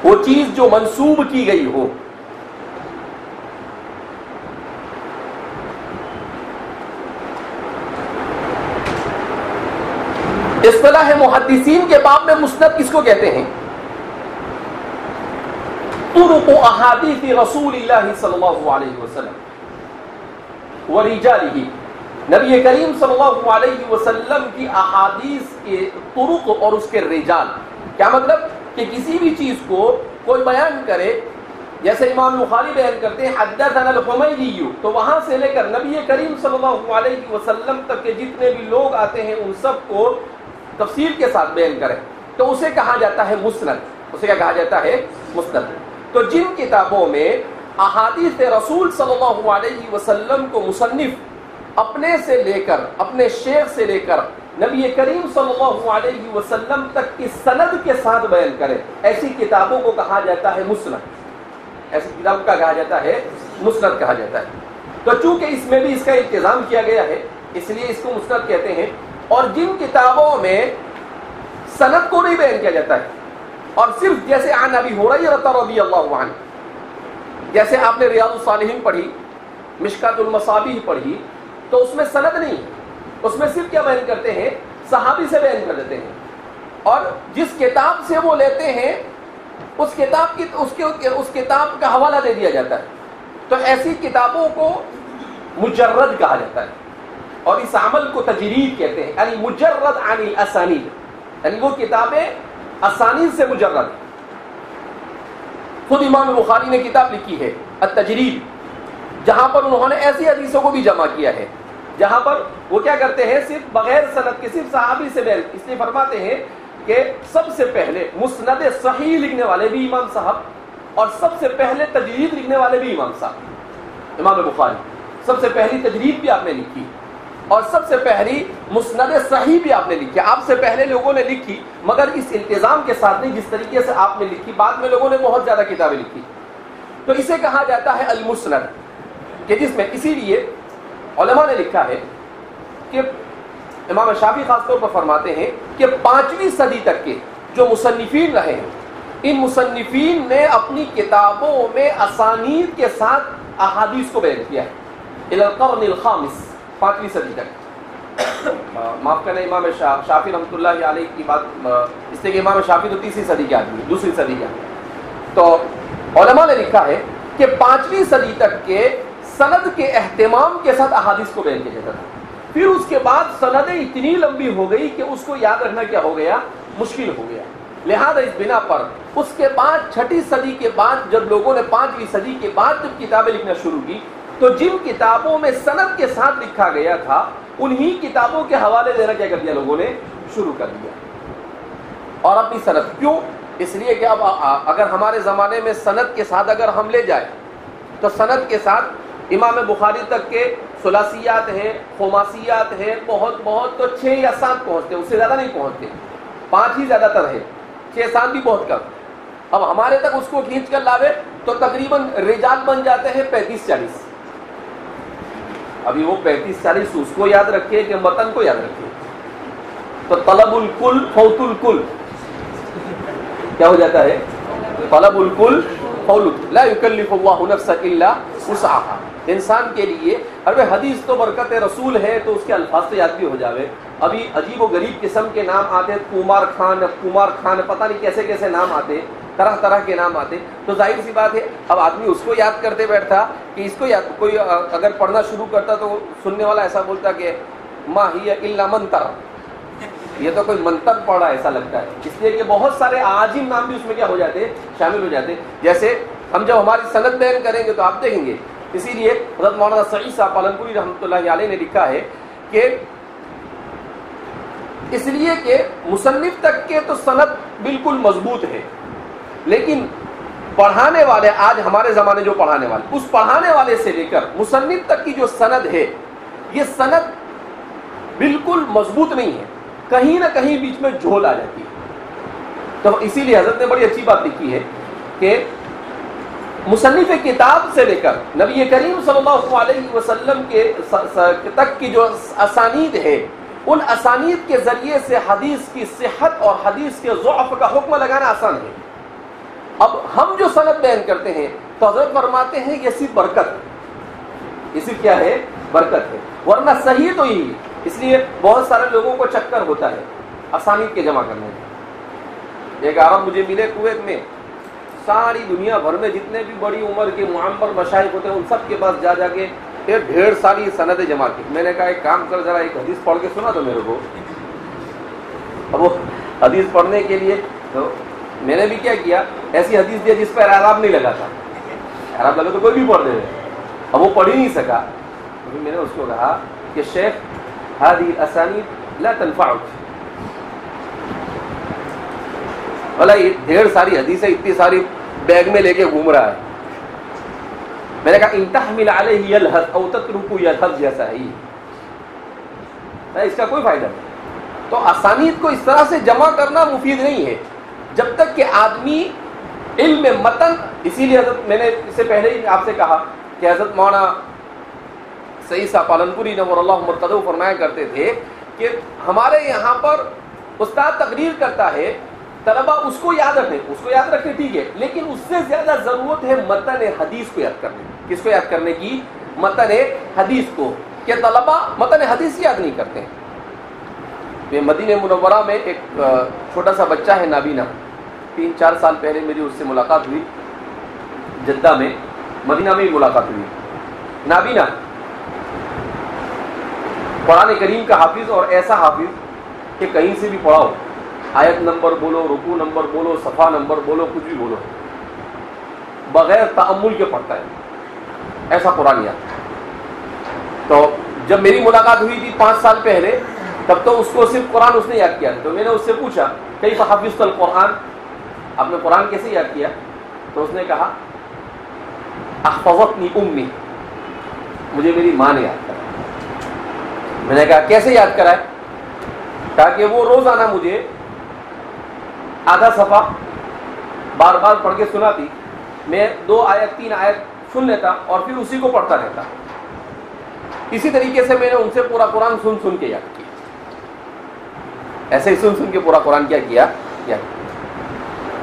وہ چیز جو منسوب کی گئی ہو۔ اصطلاح محدثین کے باب میں مسند کس کو کہتے ہیں؟ طرق احادیث رسول اللہ صلی اللہ علیہ وسلم ورجالہ، نبی کریم صلی اللہ علیہ وسلم کی احادیث کے طرق اور اس کے رجال۔ کیا مطلب؟ کہ کسی بھی چیز کو کوئی بیان کرے، جیسے امام بخاری بیان کرتے ہیں حدثنا الحمیدی، تو وہاں سے لے کر نبی کریم صلی اللہ علیہ وسلم تک کے جتنے بھی لوگ آتے ہیں ان سب کو تفصیل کے ساتھ بیان کرے تو اسے کہا جاتا ہے مسند۔ اسے کیا کہا جاتا ہے؟ مسند۔ تو جن کتابوں میں احادیث رسول صلی اللہ علیہ وسلم کو مصنف اپنے سے لے کر، اپنے شیخ سے لے کر نبی کریم صلی اللہ علیہ وسلم تک کی سند کے ساتھ بیان کرے، ایسی کتابوں کو کہا جاتا ہے مسند۔ ایسی کتاب کا کہا جاتا ہے مسند کہا جاتا ہے۔ تو چونکہ اس میں بھی اس کا انتظام کیا گیا ہے اس لیے اس کو مسند کہتے ہیں۔ اور جن کتابوں میں سند کو نہیں بیان کیا جاتا ہے، اور صرف جیسے عن ابی ہریرہ رضی اللہ عنہ، جیسے آپ نے ریاض الصالحین پڑھی، مشکات المصابیح پڑھی، تو اس میں سند نہیں، اس میں صرف کیا بیان کرتے ہیں؟ صحابی سے بیان کر دیتے ہیں، اور جس کتاب سے وہ لیتے ہیں اس کتاب کا حوالہ دے دیا جاتا ہے۔ تو ایسی کتابوں کو مجرد کہا جاتا ہے، اور اس عمل کو تجرید کہتے ہیں، یعنی مجرد عن الاسانید، یعنی وہ کتابیں اسانید سے مجرد۔ خود امام بخاری نے کتاب لکھی ہے التجرید، جہاں پر انہوں نے ایسی حدیثوں کو بھی جمع کیا ہے جہاں پر وہ کیا کرتے ہیں؟ صرف بغیر سند کے، صرف صحابی سے بیان۔ اس لیے فرماتے ہیں کہ سب سے پہلے مسند صحیح لکھنے والے بھی امام صاحب، اور سب سے پہلے تجرید لکھنے والے بھی امام صاحب، امام بخاری۔ سب سے پہلی تجرید بھی آپ نے لکھی، اور سب سے پہلی مسند صحیح بھی آپ نے لکھی۔ آپ سے پہلے لوگوں نے لکھی، مگر اس التزام کے ساتھ نہیں جس طریقے سے آپ نے لکھی۔ بعد میں لوگوں نے بہت زیادہ کتابیں لکھی، تو اسے کہا جاتا ہے المسند، کہ جس میں اسی لیے علماء نے لکھا ہے کہ امام شافعی خاص طور پر فرماتے ہیں کہ 5ویں صدی تک کے جو مصنفین رہے ہیں، ان مصنفین نے اپنی کتابوں میں اسانید کے ساتھ احادیث کو بیان کیا ہے، الی القرن الخامس، 5ویں صدی تک۔ معاف کرنا، امام شافعی رحمۃ اللہ علیہ کی بات اس لیے کہ امام شافعی تو 3ری صدی کے آدمی، 2ری صدی کے، تو علماء نے لکھا ہے کہ 5ویں صدی تک کے سند کے اہتمام کے ساتھ احادیث کو بیان کیا جاتا تھا۔ پھر اس کے بعد سندیں اتنی لمبی ہو گئی کہ اس کو یاد رکھنا کیا ہو گیا؟ مشکل ہو گیا۔ لہذا اس بنا پر اس کے بعد 6ٹھی صدی کے بعد جب لوگوں نے 5ویں صدی کے بعد جب کتابیں لکھنا شروع کی، تو جن کتابوں میں سند کے ساتھ لکھا گیا تھا انہی کتابوں کے حوالے دینا کیا کر دیا لوگوں نے؟ شروع کر دیا، اور اپنی سند۔ کیوں؟ اس لیے کہ اب اگر ہمارے زمانے میں سند کے ساتھ اگر ہم لے جائیں تو سند کے ساتھ امام بخاری تک کے ثلاثیات ہیں، خماسیات ہیں، بہت بہت تو 6 یا 7 پہنچتے ہیں، اس سے زیادہ نہیں پہنچتے، 5 ہی زیادہ تر ہے، 6 7 بھی بہت کم۔ اب ہمارے تک اس کو کھینچ کر لاوے تو تقریباً رجال بن جاتے ہیں 35 40۔ ابھی وہ 35 40 اس کو یاد رکھے کہ متن کو یاد رکھے، تو طلب الکل فوت الکل کیا ہو جاتا ہے؟ طلب الکل فوت لا یکلف اللہ نفسا الا وسعها۔ انسان کے لیے ارے حدیث تو برکت رسول ہے تو اس کے الفاظ تو یاد بھی ہو جاوے۔ ابھی عجیب و غریب قسم کے نام آتے، کمار خان پتہ نہیں کیسے کیسے نام آتے، طرح طرح کے نام آتے، تو ظاہر سی بات ہے اب آدمی اس کو یاد کرتے بیٹھتا کہ اس کو یاد، کوئی اگر پڑھنا شروع کرتا تو سننے والا ایسا بولتا کہ ما ہی الا منتر، یہ تو کوئی منتر پڑھا ایسا لگتا ہے، اس لیے کہ بہت سارے عاجم نام بھی اس میں کیا ہو جاتے، شامل ہو جاتے۔ جیسے ہم جب ہماری سند بیان کریں گے تو آپ دیکھیں گے، اسی لیے حضرت مولانا سعید صاحب پالنپوری رحمۃ اللہ علیہ نے لکھا ہے کہ اس لیے کہ مصنف تک کے تو سند بالکل مضبوط ہے، لیکن پڑھانے والے آج ہمارے زمانے جو پڑھانے والے، اس پڑھانے والے سے لے کر مصنف تک کی جو سند ہے، یہ سند بالکل مضبوط نہیں ہے، کہیں نہ کہیں بیچ میں جھول آ جاتی ہے۔ تو اسی لیے حضرت نے بڑی اچھی بات لکھی ہے کہ مصنف کتاب سے لے کر نبی کریم صلی اللہ علیہ وسلم کے تک کی جو اسانید ہے، ان اسانید کے ذریعے سے حدیث کی صحت اور حدیث کے ضعف کا حکم لگانا آسان ہے۔ اب ہم جو سند بیان کرتے ہیں تو حضرت فرماتے ہیں یہ صرف برکت ہے، یہ صرف کیا ہے؟ برکت ہے، ورنہ صحیح تو یہی ہے۔ اس لیے بہت سارے لوگوں کو چکر ہوتا ہے اسانید کے جمع کرنے میں۔ ایک عرب مجھے ملے کویت میں، ساری دنیا بھر میں جتنے بھی بڑی عمر کے معمر مشائخ ہوتے ہیں ان سب کے پاس جا کے ایک ڈھیر ساری سندیں جمع کی۔ میں نے کہا ایک کام کر، ذرا ایک حدیث پڑھ کے سنا دو میرے کو۔ اب وہ حدیث پڑھنے کے لیے تو میں نے بھی کیا کیا، ایسی حدیث دیا جس پر اعراب نہیں لگا تھا، اعراب لگا تو کوئی بھی پڑھ دے رہے، اب وہ پڑھ ہی نہیں سکا۔ میں نے اس کو کہا کہ شیخ هذه الاسانید لا تنفعك، بھلا یہ ڈھیر ساری حدیثیں اتنی ساری بیگ میں لے کے گھوم رہا ہے۔ میں نے کہا ان تحمل علیہ یلحظ او تترکہ یلحظ جیسا ہے، اس کا کوئی فائدہ نہیں۔ تو اسانید کو اس طرح سے جمع کرنا مفید نہیں ہے جب تک کہ آدمی علم متن، اسی لیے حضرت میں نے اس سے پہلے ہی آپ سے کہا کہ حضرت مولانا سعید صاحب پالنپوری نور اللہ مرتضی فرمایا کرتے تھے کہ ہمارے یہاں پر استاد تقریر کرتا ہے، طلبہ اس کو یاد رکھیں ٹھیک ہے، لیکن اس سے زیادہ ضرورت ہے متن حدیث کو یاد کرنے کی۔ کس کو یاد کرنے کی؟ متن حدیث کو، کہ طلبہ متن حدیث یاد نہیں کرتے ہیں۔ مدینہ منورہ میں ایک چھوٹا سا بچہ ہے نابینا، 3-4 سال پہلے میری اس سے ملاقات ہوئی، جدہ میں، مدینہ میں ہی ملاقات ہوئی، نابینا، قرآن کریم کا حافظ، اور ایسا حافظ کہ کہیں سے بھی پڑھاؤ، آیت نمبر بولو، رکوع نمبر بولو، صفحہ نمبر بولو، کچھ بھی بولو، بغیر تأمل کے پڑھتا ہے، ایسا قرآن یاد۔ تو جب میری ملاقات ہوئی تھی 5 سال پہلے، تب تو اس کو صرف قرآن اس نے یاد کیا، تو میں نے اس سے پوچھا کیف حفظت القرآن، آپ نے قرآن کیسے یاد کیا؟ تو اس نے کہا احفظتنی امی، مجھے میری ماں نے یاد کرا۔ میں نے کہا کیسے یاد کرائے؟ تاکہ وہ روزانہ مجھے آدھا صفحہ بار بار پڑھ کے سناتی، میں 2 آیت 3 آیت سن لیتا اور پھر اسی کو پڑھتا رہتا۔ اسی طریقے سے میں نے ان سے پورا قرآن سن کے یاد کیا، ایسے ہی سن کے پورا قرآن کیا۔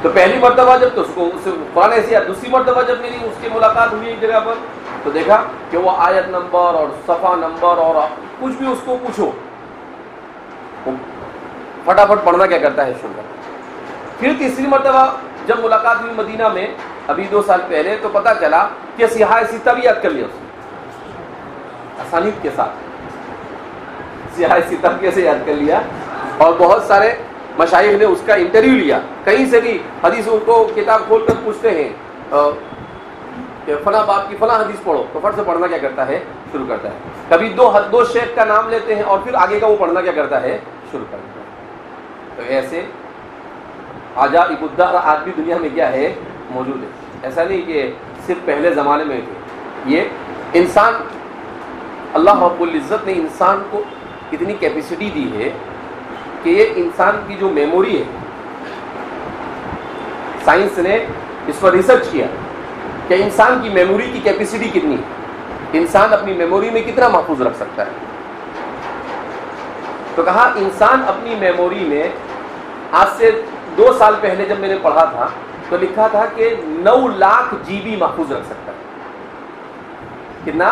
تو پہلی مرتبہ جب تو اس کو قرآن ایسے یاد، دوسری مرتبہ جب میری اس کی ملاقات ہوئی ایک جگہ پر، تو دیکھا کہ وہ آیت نمبر اور صفحہ نمبر اور کچھ بھی اس کو پوچھو، فٹافٹ پڑھنا کیا کرتا ہے شروع کرتا۔ پھر تیسری مرتبہ جب ملاقات ہوئی مدینہ میں ابھی 2 سال پہلے، تو پتہ چلا کہ سیاہ ستہ بھی یاد کر لیا اس نے اسانید کے ساتھ، سیاہ ستہ کیسے یاد کر لیا، اور بہت سارے مشائخ نے اس کا انٹرویو لیا، کہیں سے بھی حدیث ان کو کتاب کھول کر پوچھتے ہیں کہ فلاں باب کی فلاں حدیث پڑھو، تو فٹ سے پڑھنا کیا کرتا ہے؟ شروع کرتا ہے۔ کبھی 2 شیخ کا نام لیتے ہیں اور پھر آگے کا وہ پڑھنا کیا کرتا ہے؟ شروع کرتا ہے۔ تو ایسے عجائب الدہر آج بھی دنیا میں کیا ہے؟ موجود ہے۔ ایسا نہیں کہ صرف پہلے زمانے میں تھے، یہ انسان اللہ رب العزت نے انسان کو اتنی کیپیسٹی دی ہے کہ یہ انسان کی جو میموری ہے، سائنس نے اس پر ریسرچ کیا کہ انسان کی میموری کی کیپیسٹی کتنی ہے، انسان اپنی میموری میں کتنا محفوظ رکھ سکتا ہے. تو کہا انسان اپنی میموری میں آج سے 2 سال پہلے جب میں نے پڑھا تھا تو لکھا تھا کہ 9 لاکھ GB محفوظ رکھ سکتا ہے. کتنا؟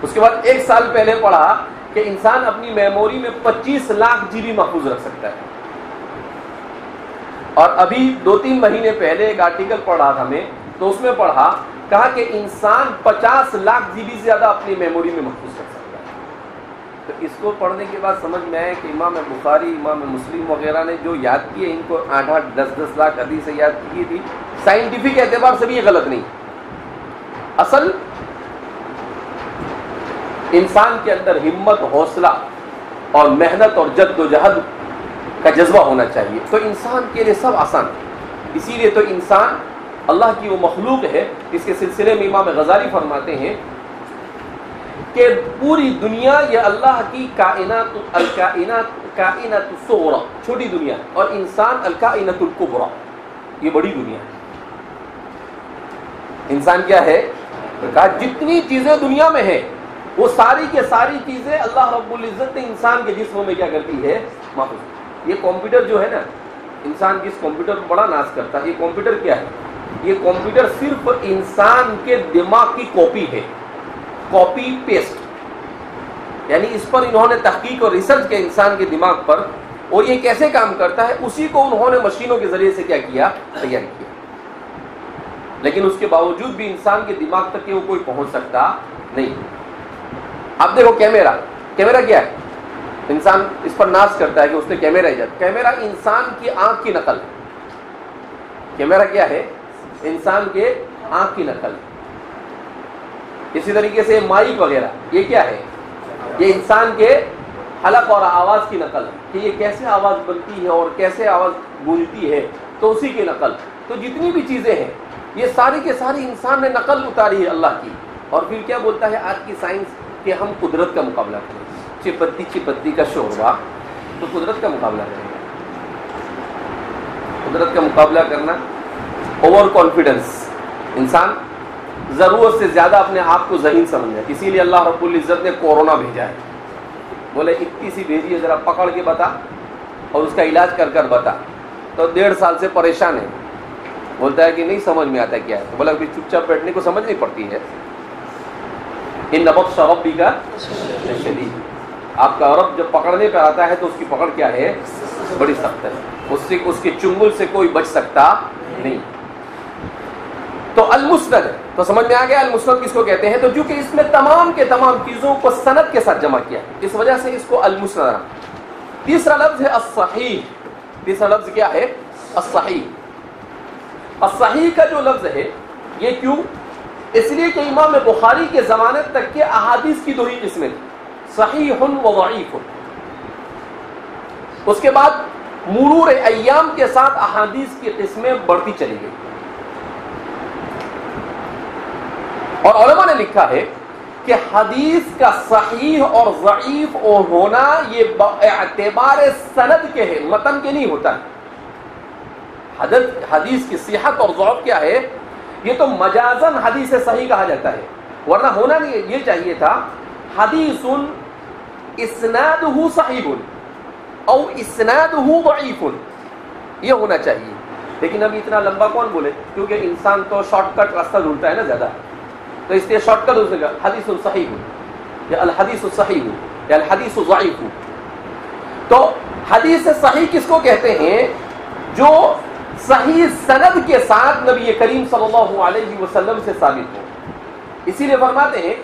اس کے بعد 1 سال پہلے پڑھا کہ انسان اپنی میموری میں 25 لاکھ GB محفوظ رکھ سکتا ہے. اور ابھی 2-3 مہینے پہلے ایک آرٹیکل پڑھا تھا میں، تو اس میں پڑھا کہا کہ انسان 50 لاکھ GB سے زیادہ اپنی میموری میں محفوظ رکھ سکتا ہے. تو اس کو پڑھنے کے بعد سمجھ میں آیا کہ امام بخاری، امام مسلم وغیرہ نے جو یاد کیے، ان کو 8-8 10-10 لاکھ حدیثیں یاد کی تھی. سائنٹیفک اعتبار سے بھی یہ غلط نہیں. اصل انسان کے اندر ہمت، حوصلہ اور محنت اور جد و جہد کا جذبہ ہونا چاہیے. تو انسان کے لیے سب آسان ہے. اسی لیے تو انسان اللہ کی وہ مخلوق ہے. اس کے سلسلے میں امام غزالی فرماتے ہیں کہ پوری دنیا یہ اللہ کی کائنات الصغری، چھوٹی دنیا، اور انسان الکائنات الکبری، یہ بڑی دنیا ہے. انسان کیا ہے؟ کہا جتنی چیزیں دنیا میں ہیں وہ ساری کے ساری چیزیں اللہ رب العزت نے انسان کے جسم میں کیا کرتی ہے؟ محفوظ. یہ کمپیوٹر جو ہے نا، انسان جس کمپیوٹر کو بڑا ناز کرتا ہے، یہ کمپیوٹر کیا ہے؟ یہ کمپیوٹر صرف انسان کے دماغ کی کاپی ہے، کاپی پیسٹ. یعنی اس پر انہوں نے تحقیق اور ریسرچ کیا انسان کے دماغ پر، اور یہ کیسے کام کرتا ہے اسی کو انہوں نے مشینوں کے ذریعے سے کیا کیا؟ تیار کیا. لیکن اس کے باوجود بھی انسان کے دماغ تک وہ کوئی پہنچ سکتا نہیں. اب دیکھو کیمرہ کیا ہے؟ انسان اس پر ناز کرتا ہے کہ اس نے کیمرہ ایجاد. کیمرہ انسان کی آنکھ کی نقل. کیمرہ کیا ہے؟ انسان کے آنکھ کی نقل. اسی طریقے سے مائک وغیرہ یہ کیا ہے؟ یہ انسان کے حلق اور آواز کی نقل ہے کہ یہ کیسے آواز بنتی ہے اور کیسے آواز گونجتی ہے، تو اسی کی نقل. تو جتنی بھی چیزیں ہیں یہ ساری کے ساری انسان نے نقل اتاری ہے اللہ کی. اور پھر کیا بولتا ہے آج کی سائنس کہ ہم قدرت کا مقابلہ کریں. چپتی کا شوربہ، تو قدرت کا مقابلہ کریں گے. قدرت کا مقابلہ کرنا، اوور کانفیڈنس. انسان ضرورت سے زیادہ اپنے آپ کو ذہین سمجھا ہے. اسی لیے اللہ رب العزت نے کورونا بھیجا ہے. بولے اتنی سی بھیجی ہے، ذرا پکڑ کے بتا اور اس کا علاج کر بتا. تو 1.5 سال سے پریشان ہے. بولتا ہے کہ نہیں سمجھ میں آتا کیا ہے. تو بولا پھر چپ چاپ بیٹھنے کو سمجھ نہیں پڑتی ہے. ان بطش ربک شدید. آپ کا رب جب پکڑنے پہ آتا ہے تو اس کی پکڑ کیا ہے؟ بڑی سخت ہے. اس کے چنگل سے کوئی بچ سکتا نہیں. تو المسند، تو سمجھ میں آ گیا المسند کس کو کہتے ہیں. تو چونکہ اس میں تمام کے تمام چیزوں کو سند کے ساتھ جمع کیا، اس وجہ سے اس کو المسند. تیسرا لفظ ہے الصحیح. تیسرا لفظ کیا ہے؟ الصحیح. الصحیح کا جو لفظ ہے یہ کیوں؟ اس لیے کہ امام بخاری کے زمانے تک کے احادیث کی 2 ہی قسمیں تھیں، صحیح و ضعیف. اس کے بعد مرور ایام کے ساتھ احادیث کی قسمیں بڑھتی چلی گئی. اور علماء نے لکھا ہے کہ حدیث کا صحیح اور ضعیف ہونا یہ اعتبار سند کے ہے، متن کے نہیں ہوتا. حدیث کی صحت اور ضعف کیا ہے؟ یہ تو مجازن حدیث صحیح کہا جاتا ہے، ورنہ ہونا نہیں. یہ چاہیے تھا حدیث اسنادہ صحیح او اسنادہ ضعیف، یہ ہونا چاہیے. لیکن ابھی اتنا لمبا کون بولے، کیونکہ انسان تو شارٹ کٹ راستہ ڈھونڈتا ہے نا زیادہ. تو اس لیے شارٹ کٹ اس نے کہا حدیث صحیح یا الحدیث صحیح یا الحدیث ضعیف. تو حدیث صحیح کس کو کہتے ہیں؟ جو صحیح سند کے ساتھ نبی کریم صلی اللہ علیہ وسلم سے ثابت ہو. اسی لیے فرماتے ہیں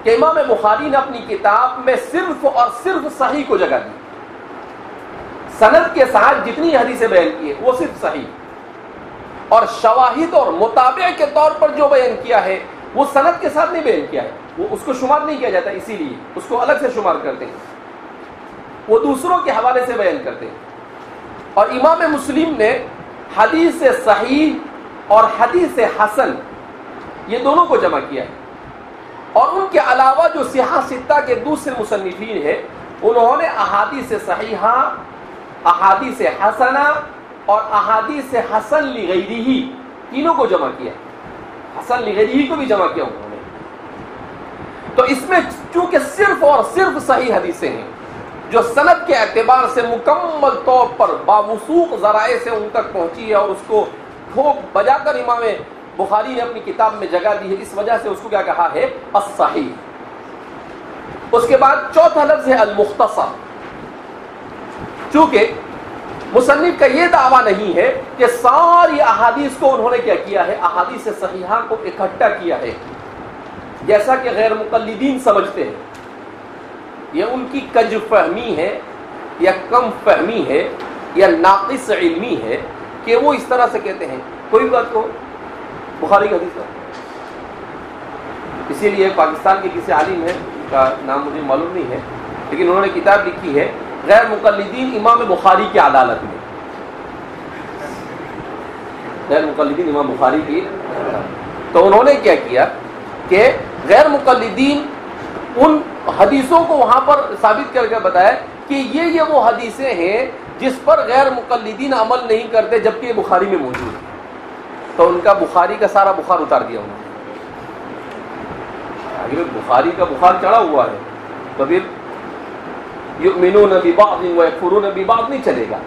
کہ امام بخاری نے اپنی کتاب میں صرف اور صرف صحیح کو جگہ دی. سند کے ساتھ جتنی حدیثیں بیان کی ہے وہ صرف صحیح، اور شواہد اور متابع کے طور پر جو بیان کیا ہے وہ سند کے ساتھ نہیں بیان کیا ہے، وہ اس کو شمار نہیں کیا جاتا. اسی لیے اس کو الگ سے شمار کرتے ہیں، وہ دوسروں کے حوالے سے بیان کرتے ہیں. اور امام مسلم نے حدیث صحیح اور حدیث حسن یہ دونوں کو جمع کیا ہے. اور ان کے علاوہ جو صحاح ستہ کے دوسرے مصنفین ہیں انہوں نے احادیث صحیحہ، احادیث حسنہ اور احادیث حسن لغیرہ تینوں کو جمع کیا، حسن لغیرہ کو بھی جمع کیا انہوں نے۔ تو اس میں چونکہ صرف اور صرف صحیح حدیثیں ہیں جو سند کے اعتبار سے مکمل طور پر باوثوق ذرائع سے ان تک پہنچی ہے اور اس کو ٹھوک بجا کر امام بخاری نے اپنی کتاب میں جگہ دی ہے، اس وجہ سے اس کو کیا کہا ہے؟ الصحیح۔ اس کے بعد چوتھا لفظ ہے المختصر۔ چونکہ مصنف کا یہ دعویٰ نہیں ہے کہ ساری احادیث کو انہوں نے کیا کیا ہے، احادیث صحیحہ کو اکٹھا کیا ہے، جیسا کہ غیر مقلدین سمجھتے ہیں۔ یہ ان کی کج فہمی ہے یا کم فہمی ہے یا ناقص علمی ہے کہ وہ اس طرح سے کہتے ہیں کوئی بات کو بخاری کی حدیث ہے۔ اسی لیے پاکستان کے کسی عالم ہے کا نام مجھے معلوم نہیں ہے، لیکن انہوں نے کتاب لکھی ہے غیر مقلدین امام بخاری کی عدالت میں، غیر مقلدین امام بخاری کی۔ تو انہوں نے کیا کیا کہ غیر مقلدین ان حدیثوں کو وہاں پر ثابت کر کے بتایا کہ یہ وہ حدیثیں ہیں جس پر غیر مقلدین عمل نہیں کرتے جبکہ یہ بخاری میں موجود ہے۔ تو ان کا بخاری کا سارا بخار اتار دیا انہوں نے۔ اگر بخاری کا بخار چڑھا ہوا ہے تو پھر یؤمنون ببعض ویکفرون ببعض نہیں چلے گا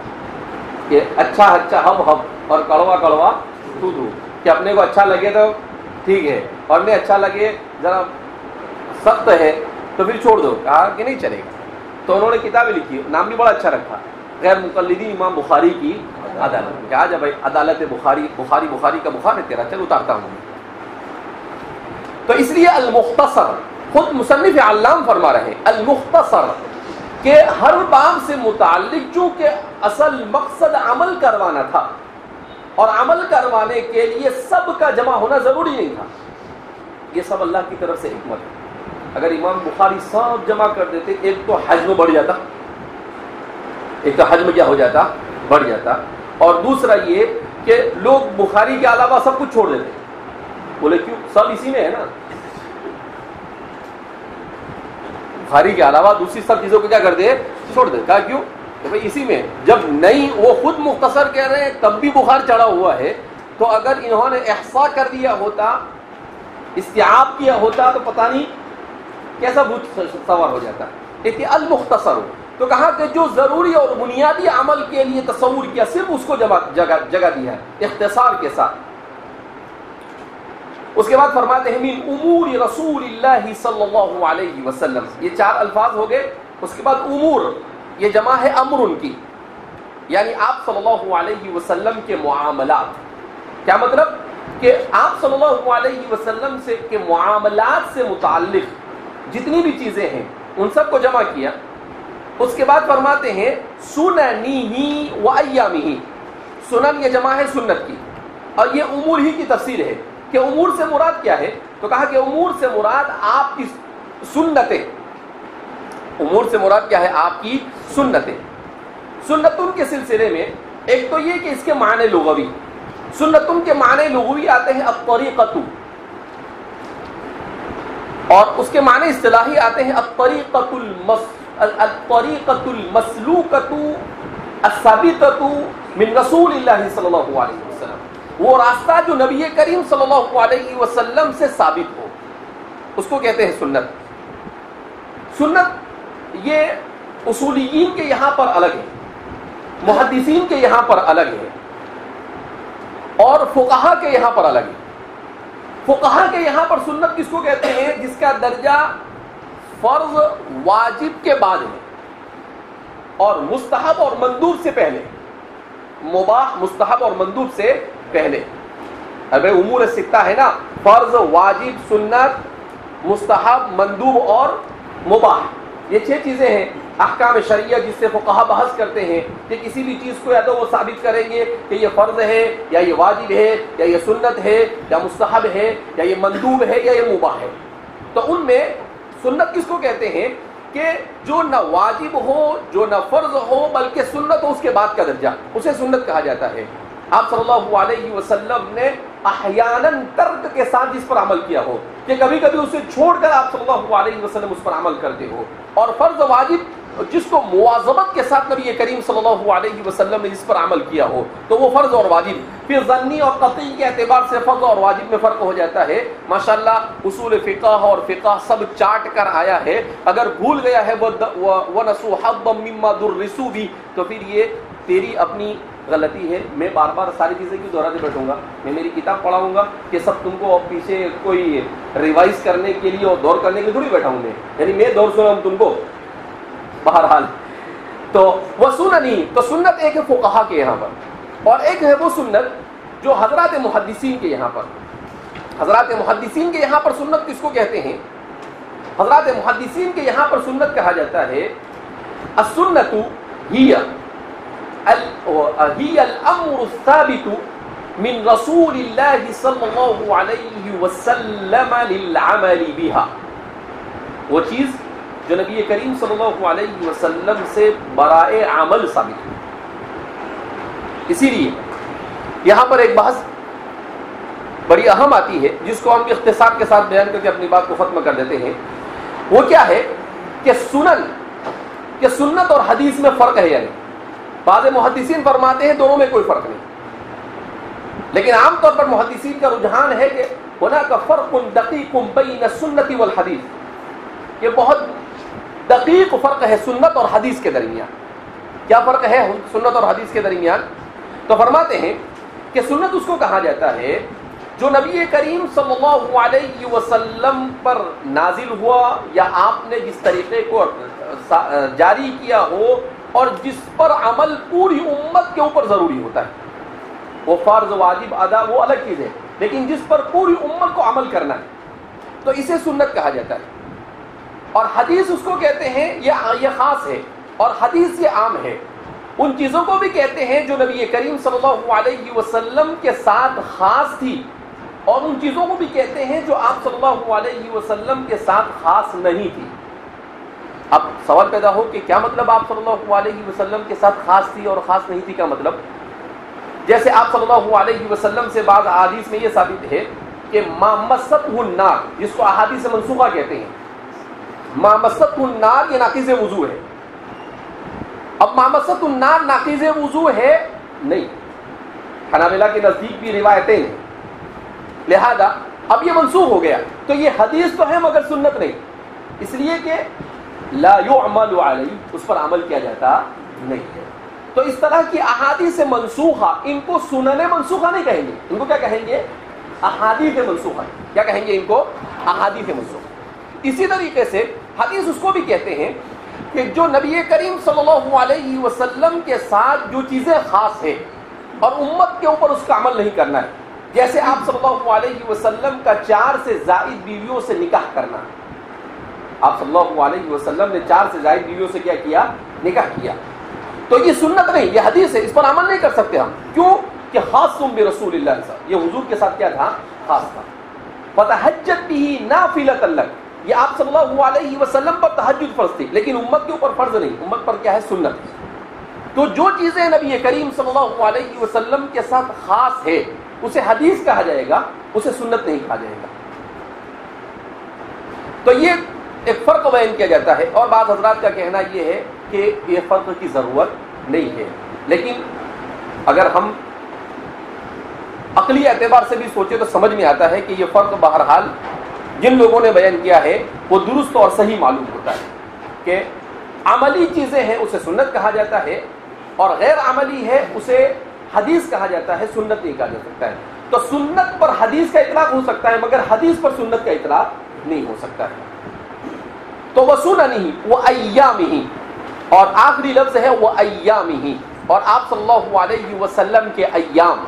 کہ اچھا اچھا ہب ہب اور کڑوا کڑوا تو دو، کہ اپنے کو اچھا لگے تو ٹھیک ہے اور نہیں اچھا لگے ذرا سخت ہے تو پھر چھوڑ دو، کہا کہ نہیں چلے گا۔ تو انہوں نے کتابیں لکھی، نام بھی بڑا اچھا رکھا، غیر مقلدین امام بخاری کی عدالت۔ کہ آجا بھائی عدالت بخاری، بخاری کا بخار ہے تیرا، چل اتارتا ہوں۔ تو اس لیے المختصر، خود مصنف علام فرما رہے ہیں المختصر کہ ہر باب سے متعلق چونکہ اصل مقصد عمل کروانا تھا اور عمل کروانے کے لیے سب کا جمع ہونا ضروری نہیں تھا، یہ سب اللہ کی طرف سے حکمت ہے۔ اگر امام بخاری سب جمع کر دیتے ایک تو حجم بڑھ جاتا، ایک تو حجم کیا ہو جاتا؟ بڑھ جاتا، اور دوسرا یہ کہ لوگ بخاری کے علاوہ سب کچھ چھوڑ دیتے، بولے کیوں؟ سب اسی میں ہے نا، بخاری کے علاوہ دوسری سب چیزوں کو کیا کر دے؟ چھوڑ دے۔ کہا کیوں؟ کہ بھائی اسی میں، جب نہیں وہ خود مختصر کہہ رہے ہیں تب بھی بخار چڑھا ہوا ہے، تو اگر انہوں نے احصاء کر دیا ہوتا، استیعاب کیا ہوتا تو پتہ نہیں کیسا بھوت سوار ہو جاتا۔ کہ المختصر، تو کہا کہ جو ضروری اور بنیادی عمل کے لیے تصور کیا صرف اس کو جگہ دیا ہے اختصار کے ساتھ۔ اس کے بعد فرماتے ہیں من امور رسول اللہ صلی اللہ علیہ وسلم، یہ چار الفاظ ہو گئے۔ اس کے بعد امور، یہ جمع ہے امر ان کی، یعنی آپ صلی اللہ علیہ وسلم کے معاملات۔ کیا مطلب؟ کہ آپ صلی اللہ علیہ وسلم سے کے معاملات سے متعلق جتنی بھی چیزیں ہیں ان سب کو جمع کیا۔ اس کے بعد فرماتے ہیں سننہ و ایامہ، سنن یہ جمع ہے سنت کی، اور یہ امور ہی کی تفسیر ہے کہ امور سے مراد کیا ہے؟ تو کہا کہ امور سے مراد آپ کی سنتیں، امور سے مراد کیا ہے؟ آپ کی سنتیں۔ سنتن کے سلسلے میں ایک تو یہ کہ اس کے معنی لغوی، سنتن کے معنی لغوی آتے ہیں الطریقۃ، اور اس کے معنی اصطلاحی آتے ہیں الطریقۃ المسلوکۃ الثابتۃ من رسول اللہ صلی اللہ علیہ وسلم، وہ راستہ جو نبی کریم صلی اللہ علیہ وسلم سے ثابت ہو، اس کو کہتے ہیں سنت۔ سنت یہ اصولیین کے یہاں پر الگ ہے، محدثین کے یہاں پر الگ ہے، اور فقہا کے یہاں پر الگ ہے۔ فقہا کے یہاں پر سنت کس کو کہتے ہیں؟ جس کا درجہ فرض واجب کے بعد ہے اور مستحب اور مندوب سے پہلے، مباح مستحب اور مندوب سے پہلے۔ اب امور ستہ ہے نا، فرض، واجب، سنت، مستحب، مندوب اور مباح، یہ 6 چیزیں ہیں احکام شرعیہ جس سے فقہا بحث کرتے ہیں کہ کسی بھی چیز کو یا تو وہ ثابت کریں گے کہ یہ فرض ہے یا یہ واجب ہے یا یہ سنت ہے یا مستحب ہے یا یہ مندوب ہے یا یہ مباح ہے۔ تو ان میں سنت کس کو کہتے ہیں؟ کہ جو نہ واجب ہو، جو نہ فرض ہو بلکہ سنت ہو اس کے بعد کا درجہ، اسے سنت کہا جاتا ہے۔ آپ صلی اللہ علیہ وسلم نے احیاناً ترک کے ساتھ جس پر عمل کیا ہو، کہ کبھی کبھی اسے چھوڑ کر آپ صلی اللہ علیہ وسلم اس پر عمل کرتے ہو. اور فرض و واجب جس کو مواظبت کے ساتھ نبی کریم صلی اللہ علیہ وسلم نے جس پر عمل کیا ہو تو وہ فرض اور واجب. پھر ظنی اور قطعی کے اعتبار سے فرض اور واجب میں فرق ہو جاتا ہے. ماشاءاللہ اصول فقہ اور فقہ سب چاٹ کر آیا ہے. اگر بھول گیا ہے وَنَسُوا حَظًّا مِّمَّا دُرِّسُوا بِهِ تو پھر یہ تیری اپنی غلطی ہے. میں بار بار ساری چیزیں کیوں دہراتے بیٹھوں گا؟ میں میری کتاب پڑھاؤں گا کہ سب تم کو پیچھے کوئی ریوائز کرنے کے لیے اور دور کرنے کے لیے تھوڑی بیٹھا ہوں میں. یعنی میں دور سنا ہوں تم کو. بہرحال تو وہ سننی تو سنت ایک ہے فقہا کے یہاں پر اور ایک ہے وہ سنت جو حضرات محدثین کے یہاں پر. حضرات محدثین کے یہاں پر سنت کس کو کہتے ہیں؟ حضرات محدثین کے یہاں پر سنت کہا جاتا ہے السنت ہی الامر الثابت من رسول اللہ صلی اللہ علیہ وسلم للعمل بها. وہ چیز جو نبی کریم صلی اللہ علیہ وسلم سے برائے عمل ثابت ہے. اسی لیے یہاں پر ایک بحث بڑی اہم آتی ہے جس کو ہم اختصار کے ساتھ بیان کر کے اپنی بات کو ختم کر دیتے ہیں. وہ کیا ہے کہ سنت اور حدیث میں فرق ہے یا نہیں. بعض محدثین فرماتے ہیں دونوں میں کوئی فرق نہیں, لیکن عام طور پر محدثین کا رجحان ہے کہ هناك فرق دقیق بین السنت والحدیث. یہ بہت دقیق فرق ہے سنت اور حدیث کے درمیان. کیا فرق ہے سنت اور حدیث کے درمیان؟ تو فرماتے ہیں کہ سنت اس کو کہا جاتا ہے جو نبی کریم صلی اللہ علیہ وسلم پر نازل ہوا یا آپ نے جس طریقے کو جاری کیا ہو اور جس پر عمل پوری امت کے اوپر ضروری ہوتا ہے. وہ فرض واجب ادا وہ الگ چیز ہے, لیکن جس پر پوری امت کو عمل کرنا ہے تو اسے سنت کہا جاتا ہے. اور حدیث اس کو کہتے ہیں یہ خاص ہے اور حدیث یہ عام ہے. ان چیزوں کو بھی کہتے ہیں جو نبی کریم صلی اللہ علیہ وسلم کے ساتھ خاص تھی, اور ان چیزوں کو بھی کہتے ہیں جو آپ صلی اللہ علیہ وسلم کے ساتھ خاص نہیں تھی. اب سوال پیدا ہو کہ کیا مطلب آپ صلی اللہ علیہ وسلم کے ساتھ خاص تھی اور خاص نہیں تھی؟ کا مطلب جیسے آپ صلی اللہ علیہ وسلم سے بعض احادیث میں یہ ثابت ہے کہ ما مستہ النار, جس کو احادیث منسوخہ کہتے ہیں, ما مستہ النار یہ ناقض وضو ہے. اب ما مستہ النار ناقض وضو ہے نہیں, حنابلہ کے نزدیک بھی روایتیں ہیں, لہذا اب یہ منسوخ ہو گیا. تو یہ حدیث تو ہے مگر سنت نہیں, اس لیے کہ لا یعمل علیہ, اس پر عمل کیا جاتا نہیں ہے. تو اس طرح کی احادیث منسوخہ ان کو سنن منسوخہ نہیں کہیں گے, ان کو کیا کہیں گے؟ احادیث منسوخہ. کیا کہیں گے ان کو؟ احادیث منسوخہ. اسی طریقے سے حدیث اس کو بھی کہتے ہیں کہ جو نبی کریم صلی اللہ علیہ وسلم کے ساتھ جو چیزیں خاص ہیں اور امت کے اوپر اس کا عمل نہیں کرنا ہے. جیسے آپ صلی اللہ علیہ وسلم کا 4 سے زائد بیویوں سے نکاح کرنا. آپ صلی اللہ علیہ وسلم نے 4 سے زائد بیویوں سے کیا کیا؟ نکاح کیا. تو یہ سنت نہیں, یہ حدیث ہے, اس پر عمل نہیں کر سکتے ہم. کیوں کہ خاص برسول اللہ صلی اللہ علیہ وسلم, یہ حضور کے ساتھ کیا تھا؟ خاص تھا. فتحجت به نافلۃ لک, یہ آپ صلی اللہ علیہ وسلم پر تہجد فرض تھی, لیکن امت کے اوپر فرض نہیں, امت پر کیا ہے؟ سنت. تو جو چیزیں نبی کریم صلی اللہ علیہ وسلم کے ساتھ خاص ہے اسے حدیث کہا جائے گا, اسے سنت نہیں کہا جائے گا. تو یہ ایک فرق بیان کیا جاتا ہے. اور بعض حضرات کا کہنا یہ ہے کہ یہ فرق کی ضرورت نہیں ہے, لیکن اگر ہم عقلی اعتبار سے بھی سوچے تو سمجھ میں آتا ہے کہ یہ فرق بہرحال جن لوگوں نے بیان کیا ہے وہ درست اور صحیح معلوم ہوتا ہے کہ عملی چیزیں ہیں اسے سنت کہا جاتا ہے, اور غیر عملی ہے اسے حدیث کہا جاتا ہے, سنت نہیں کہا جا سکتا ہے. تو سنت پر حدیث کا اطلاق ہو سکتا ہے مگر حدیث پر سنت کا اطلاق نہیں ہو سکتا ہے. تو وہ سننہ وہ ایامہ, اور آخری لفظ ہے وہ ایامہ, اور آپ صلی اللہ علیہ وسلم کے ایام.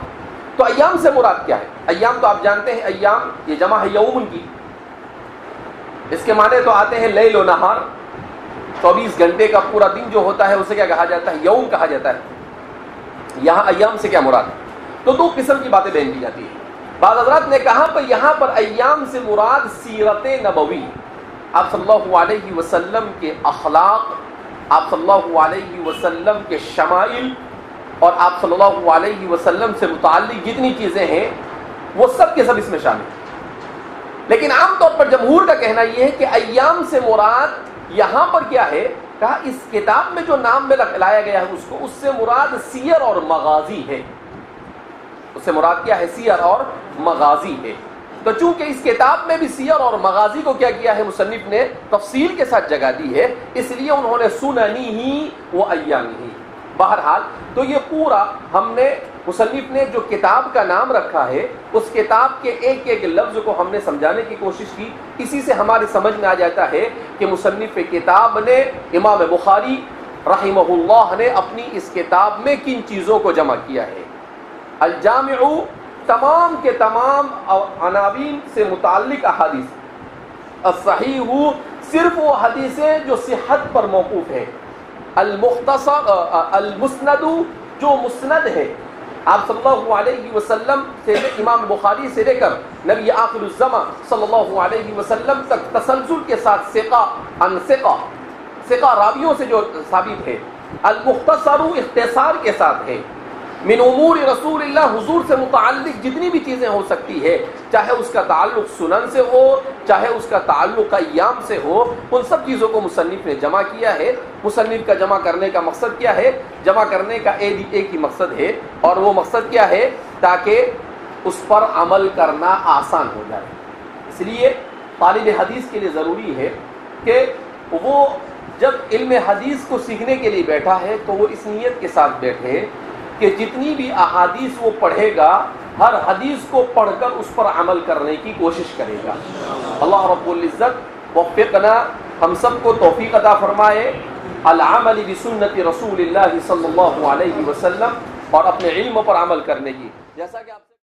تو ایام سے مراد کیا ہے؟ ایام تو آپ جانتے ہیں, ایام یہ جمع ہے یوم کی, اس کے معنی تو آتے ہیں لیل و نہار, 24 گھنٹے کا پورا دن جو ہوتا ہے اسے کیا کہا جاتا ہے؟ یوم کہا جاتا ہے. یہاں ایام سے کیا مراد ہے؟ تو 2 قسم کی باتیں بیان کی جاتی ہیں. بعض حضرات نے کہا پر یہاں پر ایام سے مراد سیرت نبوی, آپ صلی اللہ علیہ وسلم کے اخلاق, آپ صلی اللہ علیہ وسلم کے شمائل, اور آپ صلی اللہ علیہ وسلم سے متعلق جتنی چیزیں ہیں وہ سب کے سب اس میں شامل ہیں. لیکن عام طور پر جمہور کا کہنا یہ ہے کہ ایام سے مراد یہاں پر کیا ہے، کہا اس کتاب میں جو نام میں لایا گیا ہے اس سے مراد سیر اور مغازی ہے، اس سے مراد کیا ہے، سیر اور مغازی ہے۔ تو چونکہ اس کتاب میں بھی سیر اور مغازی کو کیا ہے، مصنف نے تفصیل کے ساتھ جگہ دی ہے، اس لیے انہوں نے سننی ہی و ایامی ہی۔ بہرحال تو یہ پورا ہم نے، مصنف نے جو کتاب کا نام رکھا ہے اس کتاب کے ایک ایک لفظ کو ہم نے سمجھانے کی کوشش کی۔ اسی سے ہماری سمجھ میں آ جاتا ہے کہ مصنف کتاب نے، امام بخاری رحمہ اللہ نے اپنی اس کتاب میں کن چیزوں کو جمع کیا ہے۔ الجامع تمام کے تمام عناوین سے متعلق احادیث، الصحیح صرف وہ حدیثیں جو صحت پر موقوف ہیں، المختصر المسند جو مسند ہے، آپ صلی اللہ علیہ وسلم سے امام بخاری سے لے کر نبی آخر الزمان صلی اللہ علیہ وسلم تک تسلسل کے ساتھ ثقہ راویوں سے جو ثابت ہے، المختصر اختصار کے ساتھ ہے، من امور رسول اللہ حضور سے متعلق جتنی بھی چیزیں ہو سکتی ہے، چاہے اس کا تعلق سنن سے ہو، چاہے اس کا تعلق ایام سے ہو، ان سب چیزوں کو مصنف نے جمع کیا ہے۔ مصنف کا جمع کرنے کا مقصد کیا ہے؟ جمع کرنے کا ایک ہی مقصد ہے، اور وہ مقصد کیا ہے؟ تاکہ اس پر عمل کرنا آسان ہو جائے۔ اس لیے طالب حدیث کے لیے ضروری ہے کہ وہ جب علم حدیث کو سیکھنے کے لیے بیٹھا ہے تو وہ اس نیت کے ساتھ بیٹھے کہ جتنی بھی احادیث وہ پڑھے گا، ہر حدیث کو پڑھ کر اس پر عمل کرنے کی کوشش کرے گا۔ اللہ رب العزت وفقنا، ہم سب کو توفیق عطا فرمائے العمل بسنت رسول اللہ صلی اللہ علیہ وسلم، اور اپنے علم پر عمل کرنے کی۔ جیسا کہ آپ